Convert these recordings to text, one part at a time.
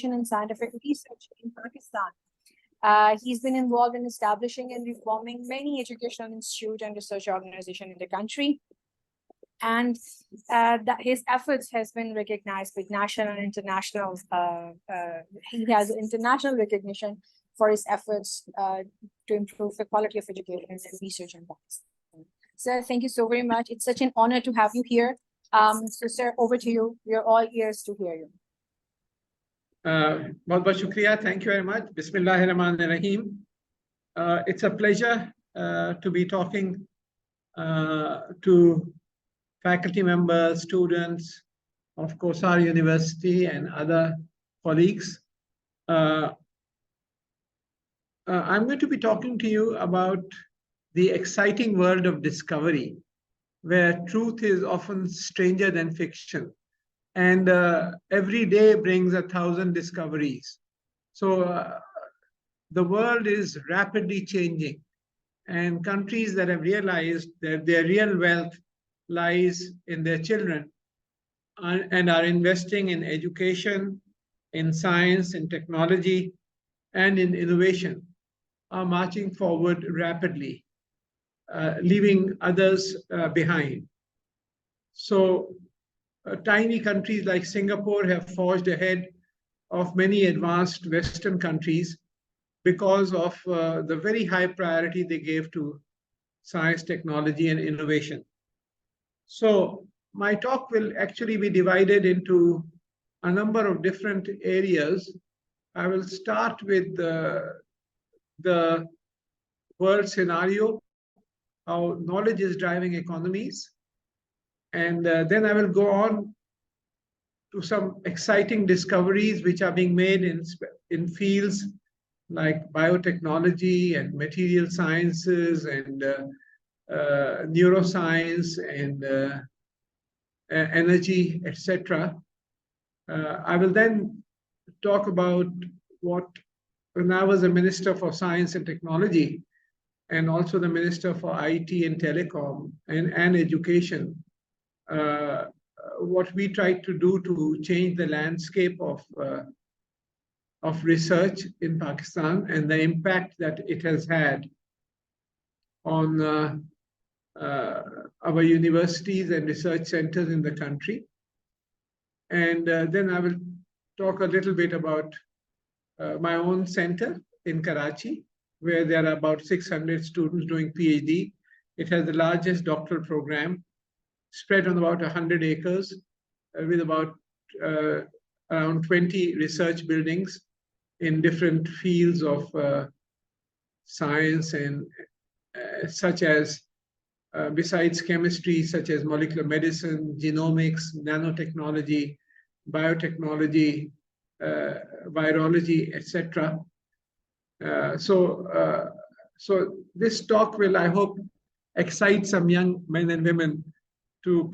and scientific research in Pakistan. He's been involved in establishing and reforming many educational institutes and research organizations in the country. And his efforts has been recognized with national and international. He has international recognition for his efforts to improve the quality of education and research in Pakistan. Sir, thank you so very much. It's such an honor to have you here. So, sir, over to you. We are all ears to hear you. बहुत shukriya. Thank you very much. Bismillahirrahmanirrahim. It's a pleasure to be talking to faculty members, students of Kosar University and other colleagues. I'm going to be talking to you about the exciting world of discovery, where truth is often stranger than fiction. And every day brings 1,000 discoveries. So the world is rapidly changing, and countries that have realized that their real wealth lies in their children and are investing in education, in science, in technology, and in innovation are marching forward rapidly, leaving others behind. So tiny countries like Singapore have forged ahead of many advanced Western countries because of the very high priority they gave to science, technology, and innovation. So my talk will actually be divided into a number of different areas. I will start with the world scenario, how knowledge is driving economies. And then I will go on to some exciting discoveries which are being made in fields like biotechnology and material sciences and neuroscience and energy, etc. I will then talk about what, when I was a Minister for Science and Technology and also the Minister for IT and Telecom and Education, what we tried to do to change the landscape of research in Pakistan and the impact that it has had on our universities and research centers in the country. And then I will talk a little bit about my own center in Karachi, where there are about 600 students doing PhD. It has the largest doctoral program spread on about 100 acres with about around 20 research buildings in different fields of science and such as, besides chemistry, such as molecular medicine, genomics, nanotechnology, biotechnology, virology, etc. So this talk will, I hope, excite some young men and women to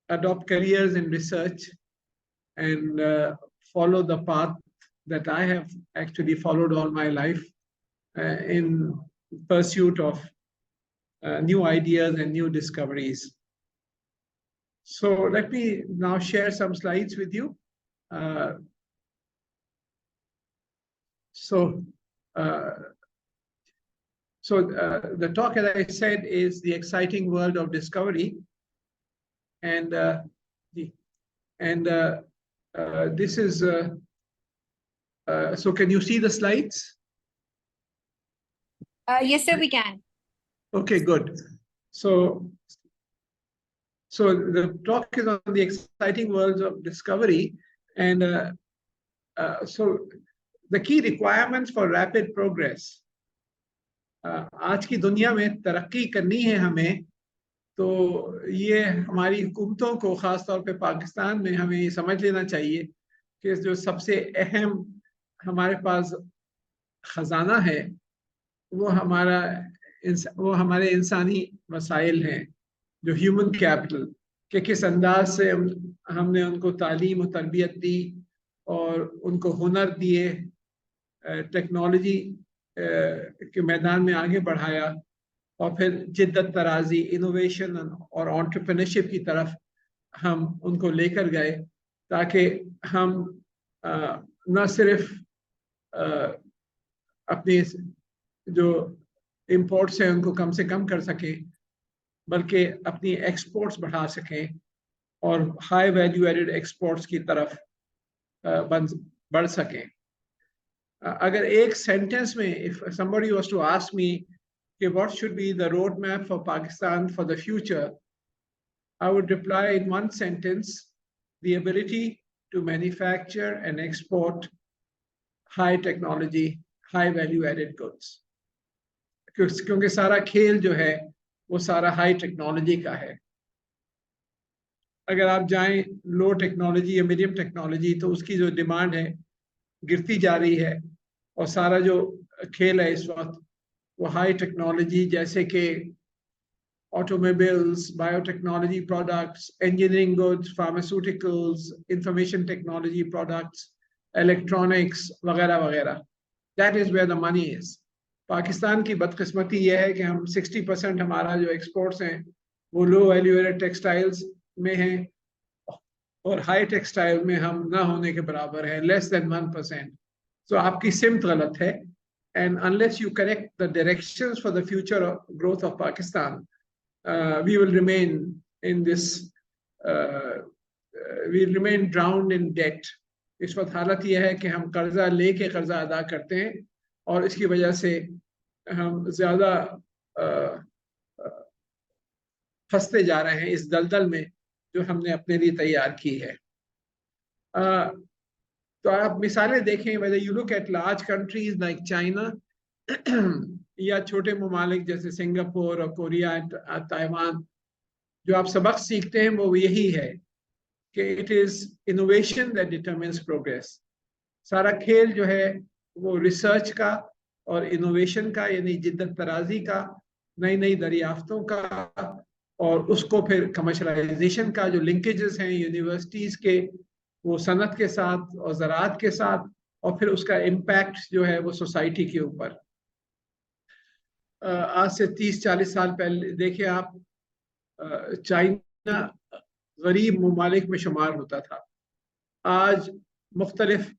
adopt careers in research and follow the path that I have actually followed all my life in pursuit of new ideas and new discoveries. So let me now share some slides with you. The talk, as I said, is the exciting world of discovery. And this is, so can you see the slides? Yes, sir, we can. Okay, good. So the talk is on the exciting worlds of discovery. And so the key requirements for rapid progress. आज की दुनिया में तरक्की करनी है हमें, तो ये हमारी हुकूमतों को खास तौर पे पाकिस्तान में हमें ये समझ लेना चाहिए कि जो सबसे अहम हमारे पास खजाना है वो हमारे इंसानी वसाइल हैं, जो ह्यूमन कैपिटल के किस अंदाज से हमने उनको तालीम और तरबियत दी और उनको हुनर दिए, टेक्नोलॉजी के मैदान में आगे बढ़ाया और फिर जिद्दत तराजी, इनोवेशन और एंटरप्रेन्योरशिप की तरफ हम उनको लेकर गए ताकि हम न सिर्फ अपने जो इंपोर्ट्स हैं उनको कम से कम कर सकें, बल्कि अपनी एक्सपोर्ट्स बढ़ा सकें और हाई वैल्यू एडेड एक्सपोर्ट्स की तरफ बढ़ सकें। अगर एक सेंटेंस में, if somebody was to ask me what should be the roadmap for Pakistan for the future, I would reply in one sentence: the ability to manufacture and export high technology, high value added goods. क्योंकि सारा खेल जो है वो सारा high technology का है। अगर आप जाएं लो टेक्नोलॉजी या मीडियम टेक्नोलॉजी, तो उसकी जो डिमांड है गिरती जा रही है, और सारा जो खेल है इस वक्त वो हाई टेक्नोलॉजी, जैसे कि automobiles, biotechnology products, engineering goods, pharmaceuticals, information technology products, electronics वगैरह वगैरह. That is where the money is. Pakistan की बदकिस्मती यह है कि हम 60% हमारा जो एक्सपोर्ट्स हैं वो लो वैल्यू एडेड टेक्सटाइल्स में हैं, और हाई टेक्सटाइल में हम ना होने के बराबर है, less than 1%. So आपकी सिमत गलत है, and unless you correct the directions for the future growth of Pakistan, we will remain in this, we will remain drowned in debt. इस वक्त हालत यह है कि हम कर्जा लेके कर्जा अदा करते हैं, और इसकी वजह से हम ज़्यादा फंसते जा रहे हैं इस दलदल में जो हमने अपने लिए तैयार की है। तो आप मिसालें देखें, whether you look at large countries like China या छोटे ममालिक जैसे सिंगापुर और कोरिया, ताइवान, जो आप सबक सीखते हैं वो यही है कि it is innovation that determines progress. सारा खेल जो है वो रिसर्च का और इनोवेशन का, यानी जिद्दत तराजी का, नई नई दरियाफ्तों का, और उसको फिर कमर्शलाइजेशन का, जो लिंकेजेस हैं यूनिवर्सिटीज़ के वो सनत के साथ और ज़राअत के साथ, और फिर उसका इम्पैक्ट जो है वो सोसाइटी के ऊपर। आज से 30-40 साल पहले देखिए आप, चाइना गरीब ममालिक में शुमार होता था। आज मुख्तलिफ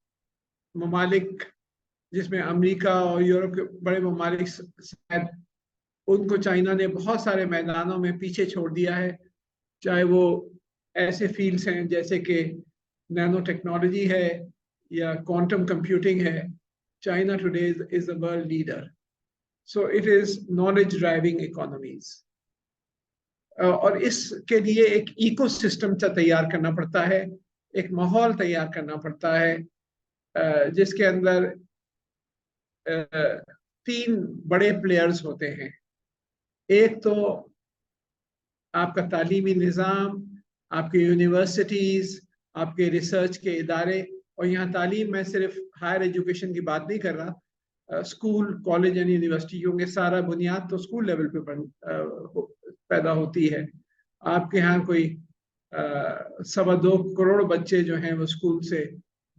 ममालिक, जिसमें अमेरिका और यूरोप के बड़े ममालिक शायद, उनको चाइना ने बहुत सारे मैदानों में पीछे छोड़ दिया है, चाहे वो ऐसे फील्ड्स हैं जैसे कि नैनो टेक्नोलॉजी है या क्वांटम कंप्यूटिंग है। China today is the world leader. So it is knowledge driving economies, और इसके लिए एक इकोसिस्टम तैयार करना पड़ता है, एक माहौल तैयार करना पड़ता है, जिसके अंदर 3 बड़े प्लेयर्स होते हैं। एक तो आपका तालीमी निज़ाम, आपके यूनिवर्सिटीज़, आपके रिसर्च के इदारे, और यहाँ तालीम में सिर्फ हायर एजुकेशन की बात नहीं कर रहा, स्कूल, कॉलेज एंड यूनिवर्सिटी, क्योंकि सारा बुनियाद तो स्कूल लेवल पे पैदा होती है। आपके यहाँ कोई 2.25 करोड़ बच्चे जो हैं वो स्कूल से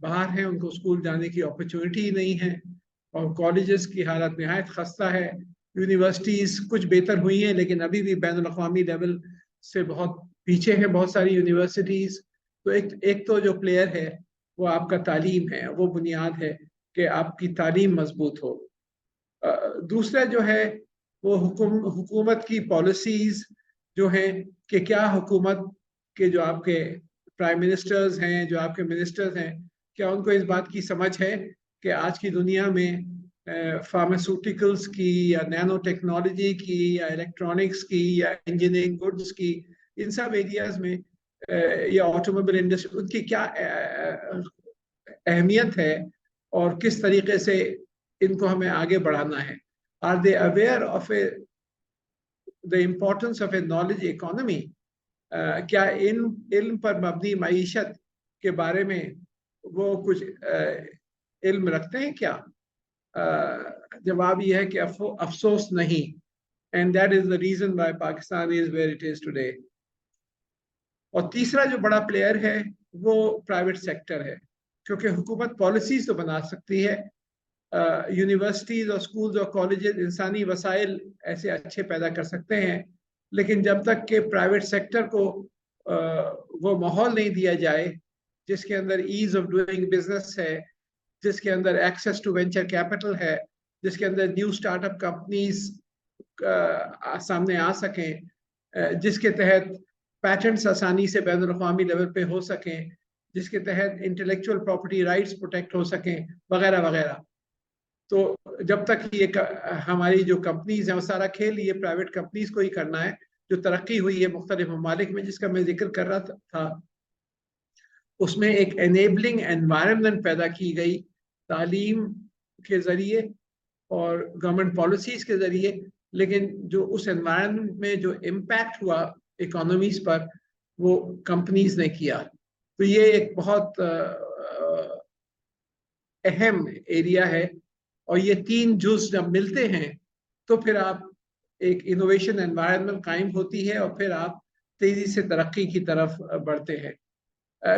बाहर हैं, उनको स्कूल जाने की अपॉर्चुनिटी नहीं है, और कॉलेजेस की हालत नहायत खस्ता है। यूनिवर्सिटीज़ कुछ बेहतर हुई हैं, लेकिन अभी भी बैनुल अक़वामी लेवल से बहुत पीछे हैं बहुत सारी यूनिवर्सिटीज़। तो एक तो जो प्लेयर है वो आपका तालीम है, वो बुनियाद है कि आपकी तालीम मजबूत हो। दूसरा जो है वो हुकूमत की पॉलिसीज़ जो हैं, कि क्या हुकूमत के जो आपके प्राइम मिनिस्टर्स हैं, जो आपके मिनिस्टर्स हैं, क्या उनको इस बात की समझ है कि आज की दुनिया में फार्मास्यूटिकल्स की या नैनो टेक्नोलॉजी की या इलेक्ट्रॉनिक्स की या इंजीनियरिंग गुड्स की, इन सब एरियाज में, या ऑटोमोबाइल इंडस्ट्री, उनकी क्या अहमियत है और किस तरीके से इनको हमें आगे बढ़ाना है। Are they aware of the importance of a knowledge economy? क्या इन इल्म पर मबनी मईशत के बारे में वो कुछ इल्म रखते हैं क्या? जवाब यह है कि अफसोस नहीं। And that is the reason why Pakistan is where it is today. और तीसरा जो बड़ा प्लेयर है वो प्राइवेट सेक्टर है, क्योंकि हुकूमत पॉलिसीज तो बना सकती है, यूनिवर्सिटीज़ और स्कूल्स और कॉलेजेस इंसानी वसाइल ऐसे अच्छे पैदा कर सकते हैं, लेकिन जब तक कि प्राइवेट सेक्टर को वो माहौल नहीं दिया जाए जिसके अंदर ईज ऑफ डूइंग बिजनेस है, जिसके अंदर एक्सेस टू वेंचर कैपिटल है, जिसके अंदर न्यू स्टार्टअप कंपनीज सामने आ सकें, जिसके तहत पैटेंट्स आसानी से बैनुल अक़वामी लेवल पे हो सकें, जिसके तहत इंटेलेक्चुअल प्रॉपर्टी राइट्स प्रोटेक्ट हो सकें, वगैरह वगैरह। तो जब तक ये हमारी जो कंपनीज हैं, वो सारा खेल ये प्राइवेट कंपनीज को ही करना है जो तरक्की हुई है मुख्तलिफ ममालिक में, जिसका मैं जिक्र कर रहा था। उसमें एक एनेबलिंग एनवायरनमेंट पैदा की गई तालीम के ज़रिए और गवर्नमेंट पॉलिसीज़ के ज़रिए, लेकिन जो उस एनवायरनमेंट में जो इम्पैक्ट हुआ इकोनॉमीज़ पर, वो कंपनीज ने किया। तो ये एक बहुत अहम एरिया है, और ये तीन जुज जब मिलते हैं तो फिर आप एक इनोवेशन एनवायरनमेंट कायम होती है, और फिर आप तेज़ी से तरक्की की तरफ बढ़ते हैं।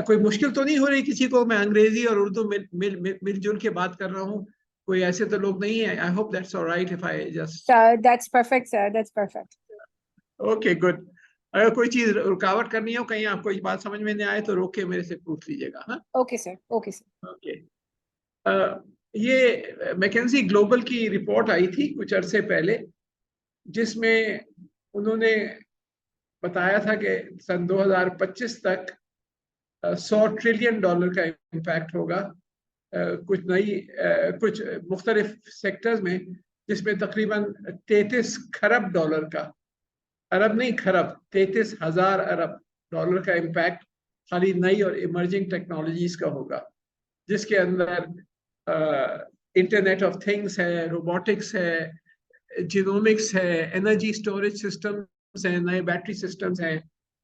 कोई मुश्किल तो नहीं हो रही किसी को? मैं अंग्रेजी और उर्दू मिलजुल के बात कर रहा हूँ, कोई ऐसे तो लोग नहीं है? I hope that's alright if I just. That's perfect, sir. That's perfect. Okay, good. अगर कोई चीज रुकावट करनी हो, कहीं आपको ये बात समझ में नहीं आए, तो रोक के मेरे से पूछ लीजिएगा। हाँ, Okay, sir. Okay, sir. Okay. ये मैकेंजी ग्लोबल की रिपोर्ट आई थी कुछ अरसे पहले, जिसमें उन्होंने बताया था कि सन 2025 तक $100 ट्रिलियन का इम्पैक्ट होगा कुछ मुख्तलिफ सेक्टर्स में, जिसमें तकरीबन $33 खरब का, अरब नहीं खरब, 33,000 अरब डॉलर का इम्पैक्ट खाली नई और इमर्जिंग टेक्नोलॉजीज का होगा, जिसके अंदर इंटरनेट ऑफ थिंग्स है, रोबोटिक्स है, जीनोमिक्स है, एनर्जी स्टोरेज सिस्टम्स हैं, नए बैटरी सिस्टम्स हैं,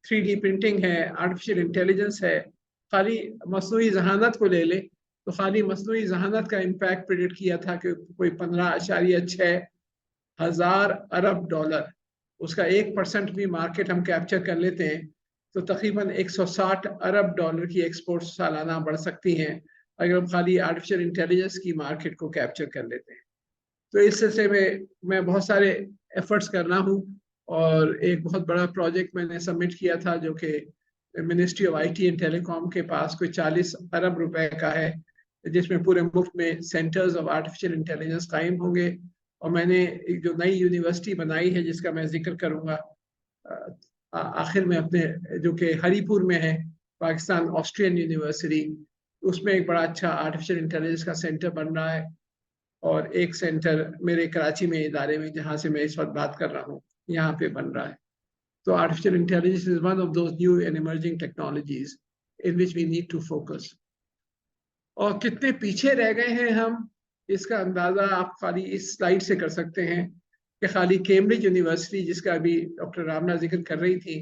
3D प्रिंटिंग है, आर्टिफिशियल इंटेलिजेंस है। खाली मसनूई जहानत को ले ले तो खाली मसनूई जहानत का इम्पैक्ट प्रिडिक्ट किया था कि कोई 15.6 हज़ार अरब डॉलर, उसका 1% भी मार्केट हम कैप्चर कर लेते हैं तो तकरीबन 160 अरब डॉलर की एक्सपोर्ट सालाना बढ़ सकती हैं, अगर हम खाली आर्टिफिशियल इंटेलिजेंस की मार्केट को कैप्चर कर लेते हैं। तो इस सिलसिले में मैं बहुत सारे एफर्ट्स कर रहा हूँ, और एक बहुत बड़ा प्रोजेक्ट मैंने सबमिट किया था जो कि ministry of IT and telecom के पास कोई 40 अरब रुपए का है, जिसमें पूरे मुल्क में सेंटर्स ऑफ आर्टिफिशियल इंटेलिजेंस कायम होंगे। और मैंने एक जो नई यूनिवर्सिटी बनाई है, जिसका मैं जिक्र करूँगा आखिर में अपने, जो कि हरीपुर में है, पाकिस्तान ऑस्ट्रियन यूनिवर्सिटी, उसमें एक बड़ा अच्छा आर्टिफिशियल इंटेलिजेंस का सेंटर बन रहा है। और एक सेंटर मेरे कराची में इदारे में, जहाँ से मैं इस वक्त बात कर रहा हूँ, यहाँ पे बन रहा है। तो artificial intelligence is one of those new and emerging technologies in which we need to focus. और कितने पीछे रह गए हैं हम, इसका अंदाजा आप खाली इस स्लाइड से कर सकते हैं कि खाली कैम्ब्रिज यूनिवर्सिटी, जिसका अभी डॉक्टर रामना जिक्र कर रही थी,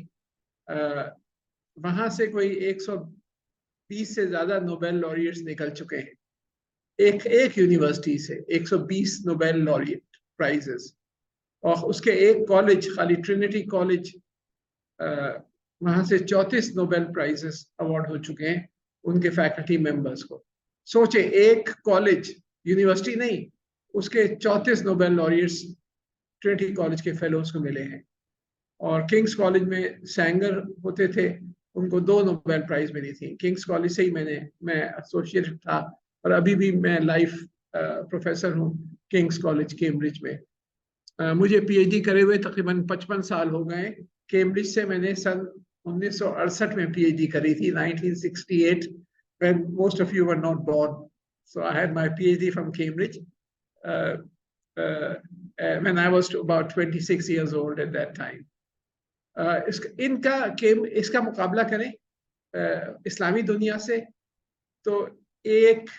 वहां से कोई 120 से ज्यादा नोबेल लॉरियट्स निकल चुके हैं। एक यूनिवर्सिटी से 120 नोबेल लॉरियट प्राइजेस, और उसके एक कॉलेज, खाली ट्रिनिटी कॉलेज, वहां से 34 नोबेल प्राइजेस अवार्ड हो चुके हैं उनके फैकल्टी मेंबर्स को। सोचे, एक कॉलेज, यूनिवर्सिटी नहीं, उसके 34 नोबेल लॉरियट्स ट्रिनिटी कॉलेज के फेलोज को मिले हैं। और किंग्स कॉलेज में सैंगर होते थे, उनको 2 नोबेल प्राइज मिली थी। किंग्स कॉलेज से ही मैं एसोसिएट था, और अभी भी मैं लाइफ प्रोफेसर हूँ किंग्स कॉलेज कैम्ब्रिज में। मुझे पीएचडी करे हुए तकरीबन 55 साल हो गए। कैम्ब्रिज से मैंने सन 1968 में पीएचडी करी थी, 1968, when most of you were not born. So I had my PhD from Cambridge when I was about 26 years old at that time. इसका मुकाबला करें इस्लामी दुनिया से, तो एक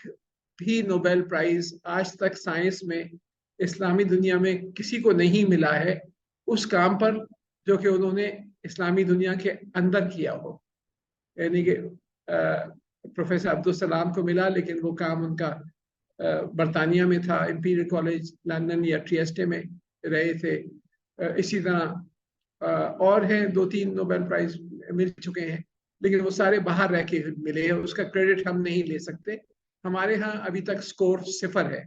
भी नोबेल प्राइज आज तक साइंस में इस्लामी दुनिया में किसी को नहीं मिला है उस काम पर जो कि उन्होंने इस्लामी दुनिया के अंदर किया हो। यानी कि प्रोफेसर अब्दुल सलाम को मिला, लेकिन वो काम उनका बरतानिया में था, इंपीरियल कॉलेज लंदन या ट्रिएस्टे में रहे थे। इसी तरह और हैं 2-3 नोबेल प्राइज मिल चुके हैं, लेकिन वो सारे बाहर रह के मिले हैं, उसका क्रेडिट हम नहीं ले सकते। हमारे यहाँ अभी तक स्कोर 0 है,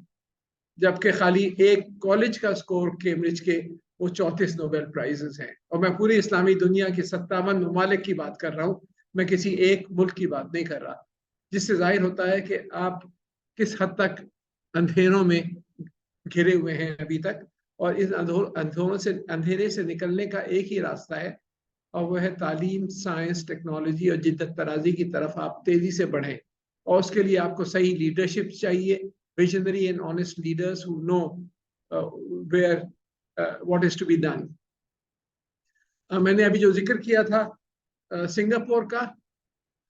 जबकि खाली एक कॉलेज का स्कोर कैम्ब्रिज के वो 34 नोबेल प्राइजेस हैं। और मैं पूरी इस्लामी दुनिया के 57 ममालिक की बात कर रहा हूँ, मैं किसी एक मुल्क की बात नहीं कर रहा, जिससे जाहिर होता है कि आप किस हद तक अंधेरों में घिरे हुए हैं अभी तक, और इस अंधेरे से निकलने का एक ही रास्ता है, और वह है तालीम, साइंस, टेक्नोलॉजी और जिद्दत तराजी की तरफ आप तेजी से बढ़ें। और उसके लिए आपको सही लीडरशिप चाहिए, visionary and honest leaders who know where what is to be done. मैंने अभी जो जिक्र किया था सिंगापुर का,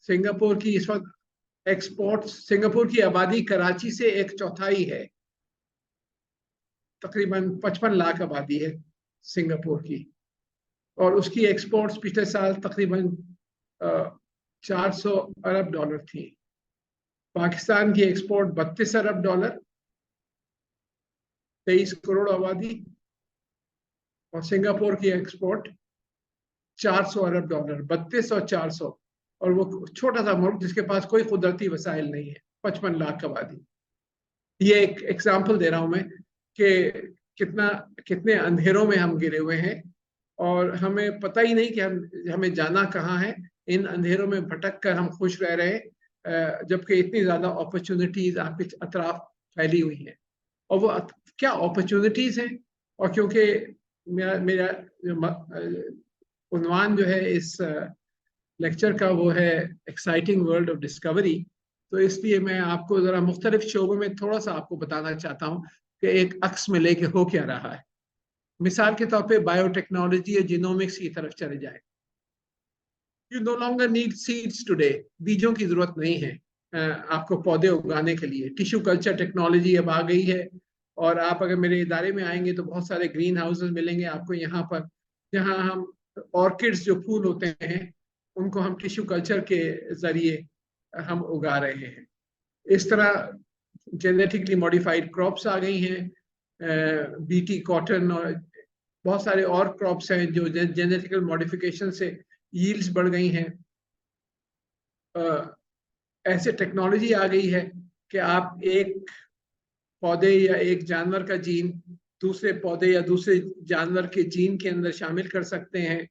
सिंगापुर की इस वक्त एक्सपोर्ट्स, सिंगापुर की आबादी कराची से 1/4 है, तकरीबन 55 लाख आबादी है सिंगापुर की, और उसकी एक्सपोर्ट्स पिछले साल तकरीबन 400 अरब डॉलर थी। पाकिस्तान की एक्सपोर्ट 32 अरब डॉलर, 23 करोड़ आबादी, और सिंगापुर की एक्सपोर्ट 400 अरब डॉलर, 32 और 400, और वो छोटा सा मुल्क जिसके पास कोई कुदरती वसाइल नहीं है, 55 लाख आबादी। ये एक एग्जाम्पल दे रहा हूं मैं कि कितने अंधेरों में हम गिरे हुए हैं, और हमें पता ही नहीं कि हमें जाना कहाँ है। इन अंधेरों में भटक कर हम खुश रह रहे हैं, जबकि इतनी ज्यादा अपॉर्चुनिटीज आपके अतराफ फैली हुई हैं। और वो क्या अपॉर्चुनिटीज हैं, और क्योंकि मेरा मेरा उन्वान जो है इस लेक्चर का वो है एक्साइटिंग वर्ल्ड ऑफ डिस्कवरी, तो इसलिए मैं आपको जरा मुख्तलिफ शोबों में थोड़ा सा आपको बताना चाहता हूँ कि एक अक्स में लेके हो क्या रहा है। मिसाल के तौर पे बायोटेक्नोलॉजी या जीनोमिक्स की तरफ चले जाए। You know longer need seeds today, बीजों की जरूरत नहीं है आपको पौधे उगाने के लिए। टिश्यू कल्चर टेक्नोलॉजी अब आ गई है, और आप अगर मेरे इदारे में आएंगे तो बहुत सारे ग्रीन हाउसेस मिलेंगे आपको यहाँ पर, जहाँ हम ऑर्किड्स जो फूल होते हैं उनको हम टिश्यू कल्चर के जरिए हम उगा रहे हैं। इस तरह जेनेटिकली मॉडिफाइड क्रॉप्स आ गई हैं, बीटी कॉटन, और बहुत सारे और क्रॉप्स हैं जो जेनेटिकल मॉडिफिकेशन से यील्ड्स बढ़ गई हैं। ऐसे टेक्नोलॉजी आ गई है कि आप एक पौधे या एक जानवर का जीन दूसरे पौधे या दूसरे जानवर के जीन के अंदर शामिल कर सकते हैं,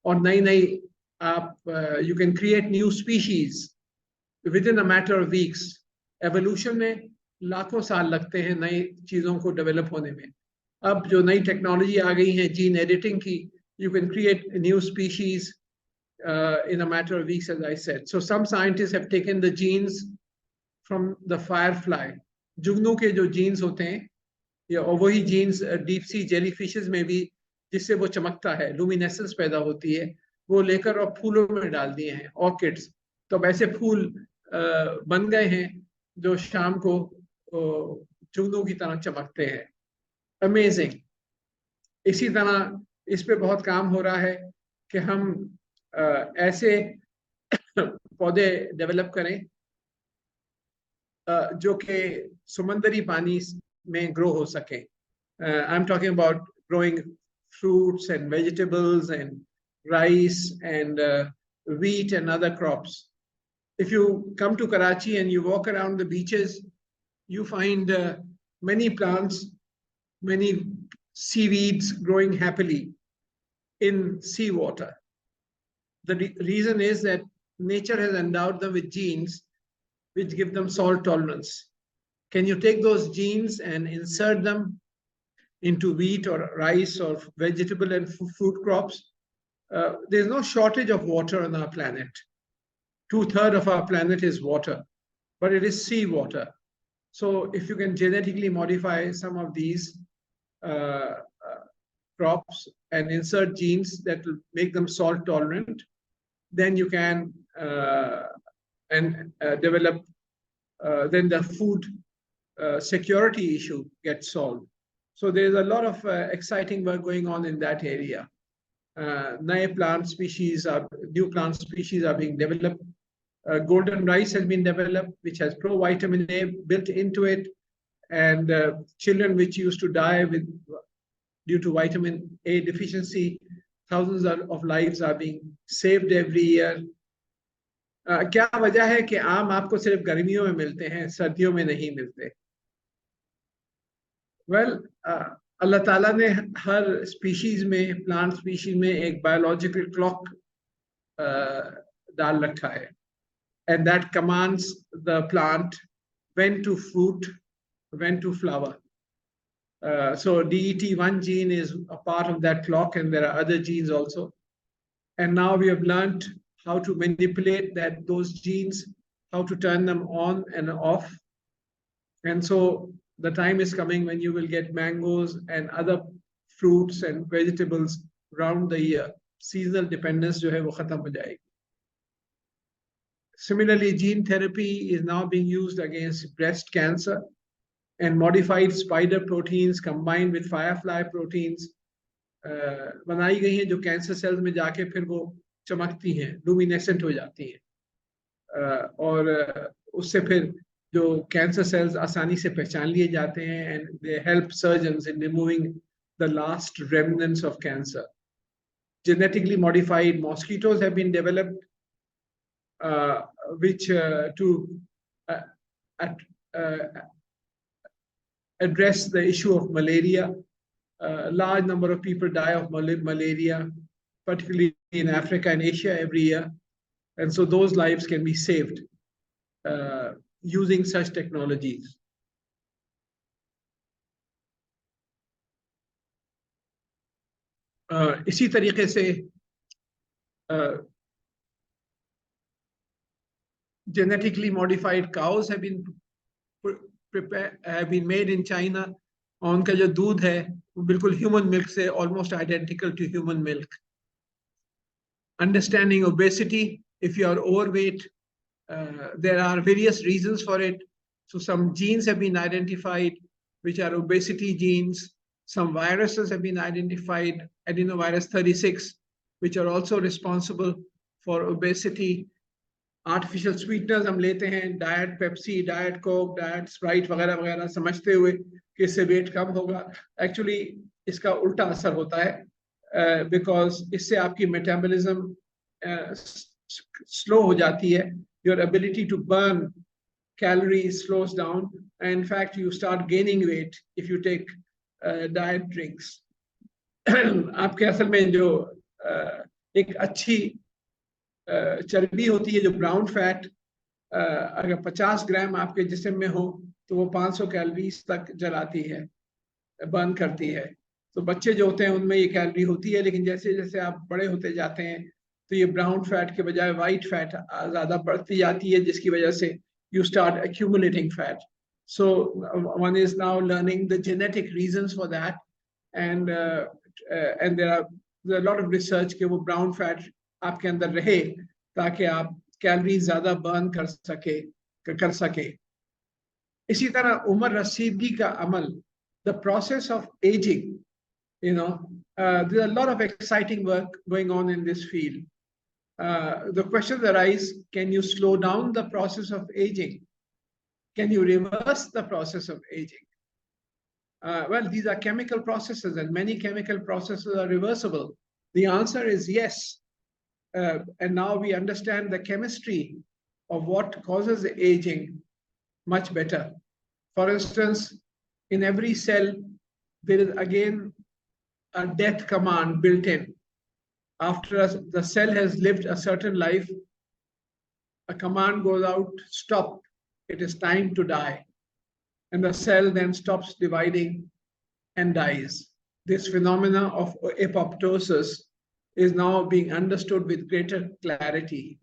और नई नई आप you can create new species with in a matter of weeks. Evolution में लाखों साल लगते हैं नई चीजों को डेवलप होने में। अब जो नई टेक्नोलॉजी आ गई है जीन एडिटिंग की, you can create new species in a matter of weeks, as I said. So some scientists have taken the genes from the firefly. जुगनू के जो जीन्स होते हैं, या और वही genes deep sea jelly fishes में भी, जिससे वो चमकता है, लुमिनेसेंस पैदा होती है, वो लेकर और फूलों में डाल दिए हैं, ऑर्किड्स। तो अब ऐसे फूल बन गए हैं जो शाम को जुगनू की तरह चमकते हैं। अमेजिंग। इसी तरह इस पे बहुत काम हो रहा है कि हम ऐसे पौधे डेवलप करें जो कि समुंदरी पानी में ग्रो हो सके। I am talking about growing fruits and vegetables and rice and wheat and other crops. If you come to Karachi and you walk around the beaches, you find many plants, many seaweeds growing happily in seawater. The reason is that nature has endowed them with genes which give them salt tolerance. Can you take those genes and insert them into wheat or rice or vegetable and fruit crops? There's no shortage of water on our planet. 2/3 of our planet is water, but it is sea water. So if you can genetically modify some of these crops and insert genes that will make them salt tolerant, then you can develop, then the food security issue gets solved. So there's a lot of exciting work going on in that area. New plant species are being developed. Golden rice has been developed, which has pro-vitamin A built into it, and children which used to die due to vitamin A deficiency, thousands of lives are being saved every year. क्या वजह है कि आम आपको सिर्फ गर्मियों में मिलते हैं, सर्दियों में नहीं मिलते? वेल, अल्लाह ताला ने हर स्पीशीज में, प्लांट स्पीशीज में एक बायोलॉजिकल क्लॉक डाल रखा है, and that commands the plant when to fruit, when to flower. So DET1 gene is a part of that clock, and there are other genes also. And now we have learned how to manipulate those genes, how to turn them on and off. And so the time is coming when you will get mangoes and other fruits and vegetables round the year. Seasonal dependence जो है वो खत्म हो जाएगी. Similarly, gene therapy is now being used against breast cancer, and modified spider proteins combined with firefly proteins बनाई गई हैं जो कैंसर सेल्स में जाके फिर वो चमकती हैं, लुमिनेसेंट हो जाती हैं, और उससे फिर जो कैंसर सेल्स आसानी से पहचान लिए जाते हैं, and they help surgeons in removing the last remnants of cancer. Genetically modified mosquitoes have been developed, which to address the issue of malaria. A large number of people die of malaria, particularly in Africa and Asia every year. And so those lives can be saved using such technologies. इसी तरीके से genetically modified cows have been made in China. और उनका जो दूध है वो बिल्कुल human milk से almost identical to human milk. Understanding obesity, if you are overweight, there are various reasons for it. So some genes have been identified, which are obesity genes. Some viruses have been identified, adenovirus 36, which are also responsible for obesity. Artificial sweeteners हम लेते हैं, diet Pepsi, diet Coke, diet Sprite वगैरह वगैरह, समझते हुए कि इससे wait कम होगा. Actually इसका उल्टा असर होता है, because इससे आपकी metabolism slow हो जाती है. Your ability to burn calories slows down, and in fact you start gaining weight if you take diet drinks. आपके असल में जो एक अच्छी चर्बी होती है, जो ब्राउन फैट, अगर 50 ग्राम आपके जिस्म में हो तो वो 500 कैलोरीज तक जलाती है, बर्न करती है. तो बच्चे जो होते हैं उनमें ये कैलोरी होती है, लेकिन जैसे जैसे आप बड़े होते जाते हैं तो ये ब्राउन फैट के बजाय वाइट फैट ज़्यादा बढ़ती जाती है, जिसकी वजह से you start accumulating fat. So one is now learning the genetic reasons for that, and there are a lot of research कि वो brown fat आपके अंदर रहे ताकि आप कैलोरीज ज़्यादा बर्न कर सके. इसी तरह उम्र रसीदगी का अमल, the process of aging, there's a lot of exciting work going on in this field. The questions arise: can you slow down the process of aging? Can you reverse the process of aging? Well, these are chemical processes, and many chemical processes are reversible. The answer is yes. And now we understand the chemistry of what causes aging much better. For instance, in every cell, there is again a death command built in. After the cell has lived a certain life, a command goes out: stop, it is time to die. And the cell then stops dividing and dies. This phenomena of apoptosis is now being understood with greater clarity.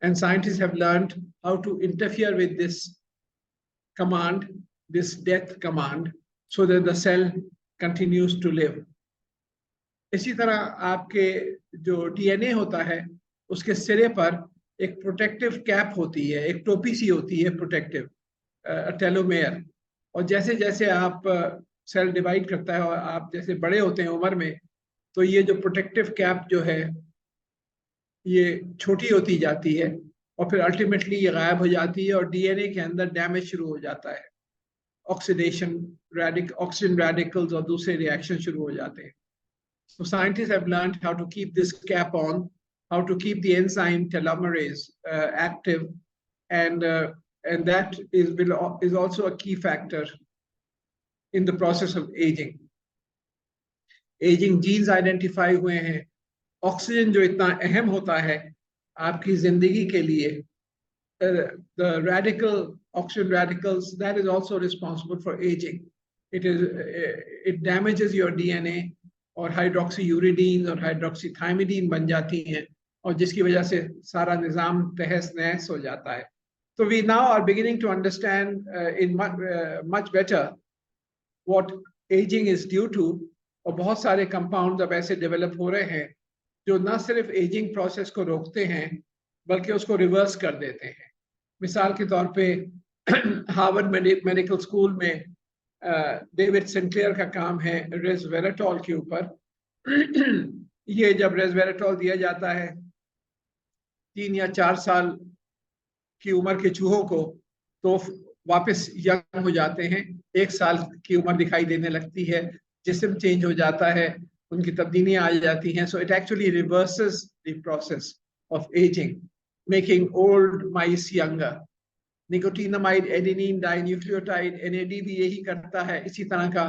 And scientists have learned how to interfere with this command, this death command, so that the cell continues to live. इसी तरह आपके जो DNA होता है उसके सिरे पर एक प्रोटेक्टिव कैप होती है, एक टोपी सी होती है प्रोटेक्टिव, टेलोमेयर. और जैसे जैसे आप सेल डिवाइड करता है और आप जैसे बड़े होते हैं उम्र में, तो ये जो प्रोटेक्टिव कैप जो है ये छोटी होती जाती है और फिर अल्टीमेटली ये गायब हो जाती है और डीएनए के अंदर डैमेज शुरू हो जाता है. ऑक्सीडेशन, ऑक्सीजन रेडिकल्स और दूसरे रिएक्शन शुरू हो जाते हैं. So scientists have learned how to keep this cap on, how to keep the enzyme telomerase active, and that is also a key factor in the process of aging. Aging genes identify हुए हैं. Oxygen जो इतना अहम होता है आपकी जिंदगी के लिए, the radical oxygen radicals, that is also responsible for aging. It damages your DNA, और हाइड्रोक्सीयूरिडीन और हाइड्रोक्सीथाइमिडीन बन जाती हैं, और जिसकी वजह से सारा निज़ाम तहस नहस हो जाता है. So we now are beginning to understand in much better what aging is due to, और बहुत सारे कंपाउंड्स अब ऐसे डेवलप हो रहे हैं जो न सिर्फ एजिंग प्रोसेस को रोकते हैं बल्कि उसको रिवर्स कर देते हैं. मिसाल के तौर पे हार्वर्ड मेडिकल स्कूल में डेविड सिंक्लेयर का काम है रेसवेराट्रॉल के ऊपर. ये जब रेसवेराट्रॉल दिया जाता है 3 या 4 साल की उम्र के चूहों को, तो वापस यंग हो जाते हैं. 1 साल की उम्र दिखाई देने लगती है, जिस्म चेंज हो जाता है, उनकी तब्दीलियां आ जाती हैं. So it actually reverses the process of ageing, making old mice younger. Nicotinamide adenine dinucleotide NAD भी यही करता है. इसी तरह का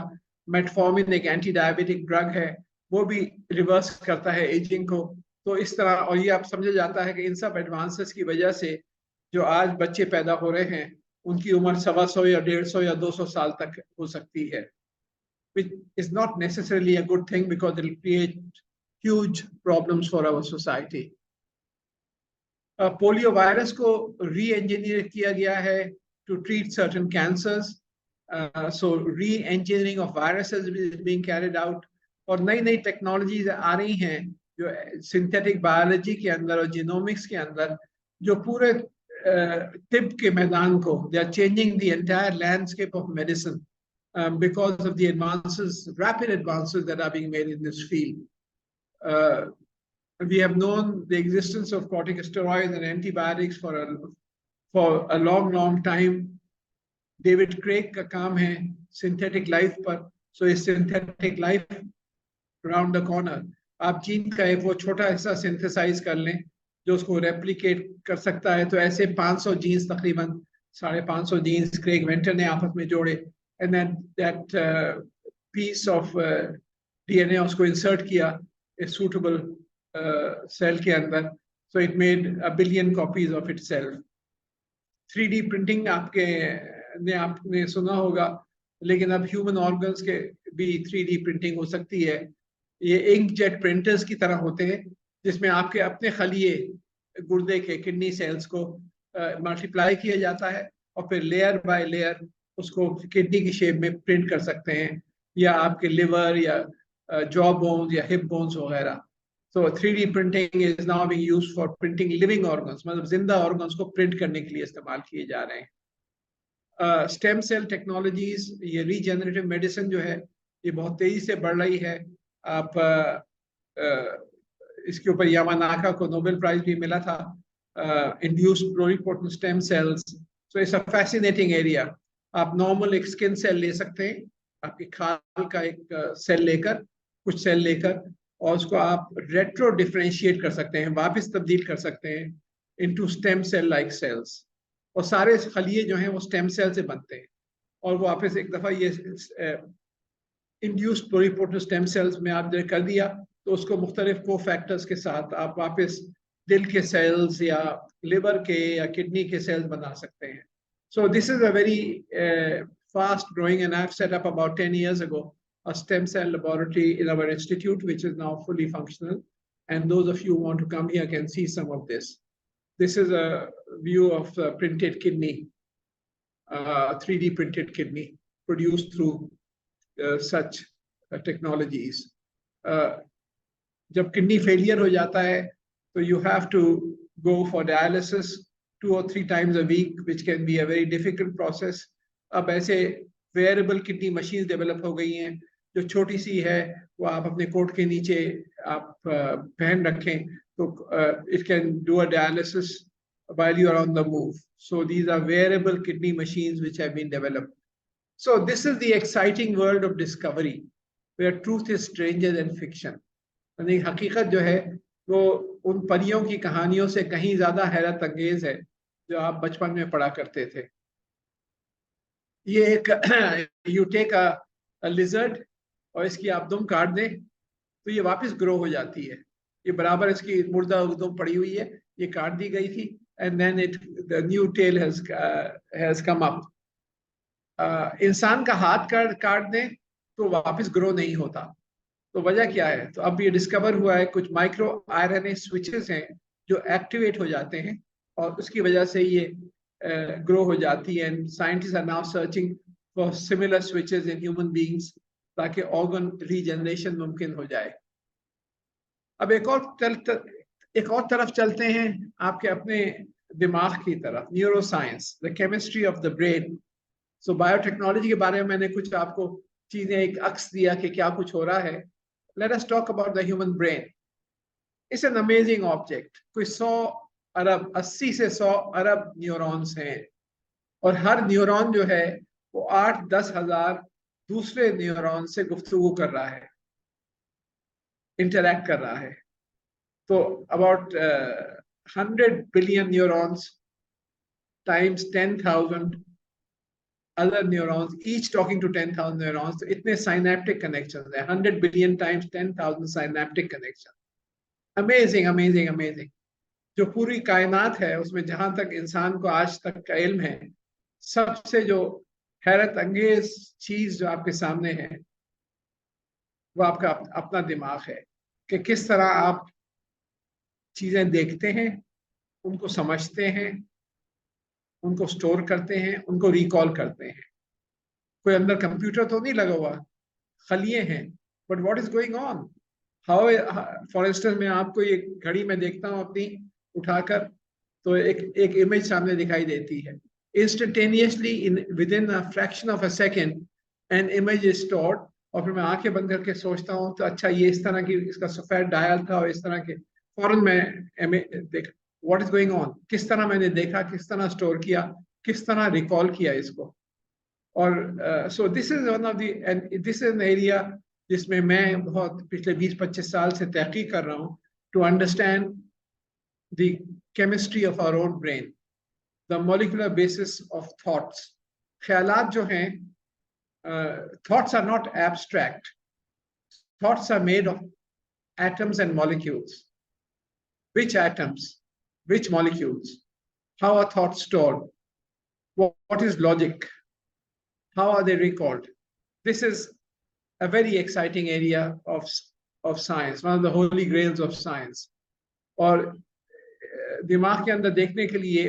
मेटफॉर्मिन एक एंटी डायबिटिक ड्रग है, वो भी रिवर्स करता है एजिंग को. तो इस तरह, और ये आप समझा जाता है कि इन सब एडवांसेस की वजह से जो आज बच्चे पैदा हो रहे हैं उनकी उम्र 125 या 150 या 200 साल तक हो सकती है, which is not necessarily a good thing because it will create huge problems for our society. Polio virus को री-इंजीनियर किया गया है to treat certain cancers. So re-engineering of viruses is being carried out. और नई नई टेक्नोलॉजीज आ रही हैं जो सिंथेटिक बायोलॉजी के अंदर और जीनोमिक्स के अंदर, जो पूरे तिब के मैदान को, they are changing the entire landscape of medicine because of the advances, rapid advances that are being made in this field. We have known the existence of corticosteroids and antibiotics for a long time. David Craig का काम है synthetic life पर. So is synthetic life around the corner. आप gene का एक वो छोटा हिस्सा सिंथेसाइज कर लें जो उसको रेप्लिकेट कर सकता है, तो ऐसे 500 जीन्स, तकरीबन 550 जीन्स क्रेग वेंटर ने आपस में जोड़े, and then that piece of DNA उसको इंसर्ट किया a suitable cell के अंदर. So it made 1 billion copies of itself. 3D printing आपने सुना होगा, लेकिन अब ह्यूमन ऑर्गन्स के भी 3D प्रिंटिंग हो सकती है. ये इंकजेट प्रिंटर्स की तरह होते हैं जिसमें आपके अपने खलिए गुर्दे के किडनी सेल्स को मल्टीप्लाई किया जाता है और फिर लेयर बाय लेयर उसको किडनी की शेप में प्रिंट कर सकते हैं, या आपके लिवर या जॉ बोन्स या हिप बोन्स वगैरह. So 3D printing is now being used for printing living organs, मतलब जिंदा ऑर्गन्स को प्रिंट करने के लिए इस्तेमाल किए जा रहे हैं. स्टेम सेल टेक्नोलॉजीज, ये रीजेनरेटिव मेडिसिन जो है ये बहुत तेजी से बढ़ रही है. आप इसके ऊपर यामानाका को नोबेल प्राइज भी मिला था, induced pluripotent stem cells. So it's a fascinating area. आप नॉर्मल एक स्किन सेल ले सकते हैं, आपकी खाल का एक सेल लेकर, कुछ सेल लेकर, और उसको आप रेट्रो डिफरेंशिएट कर सकते हैं, वापस तब्दील कर सकते हैं into stem cell like cells, और सारे खलिए जो हैं वो स्टेम सेल से बनते हैं. और वो वापस एक दफ़ा ये इंड्यूस्ड प्लुरिपोटेंट स्टेम सेल्स में आप कर दिया तो उसको मुख्तलिफ को फैक्टर्स के साथ आप वापस दिल के सेल्स या लिवर के या किडनी के सेल्स बना सकते हैं. So this is a very fast growing, and I've set up about 10 years ago a stem cell laboratory in our institute, which is now fully functional. And those of you who want to come here can see some of this. This is a view of printed kidney, 3D printed kidney produced through such technologies. जब kidney failure हो जाता है तो you have to go for dialysis 2 or 3 times a week, which can be a very difficult process. अब ऐसे wearable kidney machine develop हो गई हैं जो छोटी सी है, वो आप अपने कोट के नीचे आप पहन रखें तो it can do a dialysis while you are on the move. So these are wearable kidney machines which have been developed. So this is the exciting world of discovery, where truth is stranger than fiction. यानी हकीकत जो है वो उन परियों की कहानियों से कहीं ज्यादा हैरत अंगेज है जो आप बचपन में पढ़ा करते थे. ये एक you take a lizard और इसकी आप दुम काट दें तो ये वापस ग्रो हो जाती है. ये बराबर इसकी मुर्दा दुम पड़ी हुई है, ये काट दी गई थी, and then the new tail has come up. इंसान का हाथ काट दें तो वापस ग्रो नहीं होता, तो वजह क्या है? तो अब ये डिस्कवर हुआ है कुछ माइक्रो आरएनए स्विचेस हैं जो एक्टिवेट हो जाते हैं और उसकी वजह से ये ग्रो हो जाती है. And scientist are now searching for similar switches in human beings ताकि ऑर्गन रीजनरेशन मुमकिन हो जाए. अब एक और तरफ चलते हैं आपके अपने दिमाग की तरफ, neuro science, the chemistry of the brain. So biotechnology के बारे में मैंने कुछ आपको चीजें, एक अक्स दिया कि क्या कुछ हो रहा है. Let us talk about the human brain. It's an amazing object. कोई 80 से 100 अरब न्यूरॉन्स हैं और हर न्यूरॉन जो है वो 8-10 हजार दूसरे न्यूरॉन से गुफ्तगू कर रहा है, इंटरैक्ट कर रहा है. तो about 100 billion neurons times 10,000 other neurons, each talking to 10,000 neurons. तो इतने synaptic connections हैं, 100 billion times 10,000 synaptic connections. Amazing, amazing, amazing. जो पूरी कायनात है उसमें जहां तक इंसान को आज तक का इल्म है, सबसे जो हैरत अंगेज चीज जो आपके सामने है वो आपका अपना दिमाग है कि किस तरह आप चीजें देखते हैं, उनको समझते हैं, उनको स्टोर करते हैं, उनको रिकॉल करते हैं. कोई अंदर कंप्यूटर तो नहीं लगा हुआ, खलिए हैं. But what is going on? How, for instance मैं आपको ये घड़ी में देखता हूँ अपनी उठाकर, तो एक इमेज सामने दिखाई देती है. Instantaneously in with in a fraction of a second an image is stored. और फिर मैं आंखें बंद करके सोचता हूँ तो अच्छा ये इस तरह की इसका सफेद डायल था और इस तरह के, फौरन मैं देख व्हाट इज गोइंग ऑन, किस तरह मैंने देखा, किस तरह स्टोर किया, किस तरह रिकॉल किया इसको. और so this is one of the, and this is an area जिसमें मैं बहुत पिछले 20-25 साल से तहकीक कर रहा हूँ to understand the chemistry of our own brain, the molecular basis of thoughts. ख्यालात जो हैं, thoughts are not abstract, thoughts are made of atoms and molecules. Which atoms, which molecules, how are thoughts stored, what is logic, how are they recalled? This is a very exciting area of science, one of the holy grails of science. और दिमाग के अंदर देखने के लिए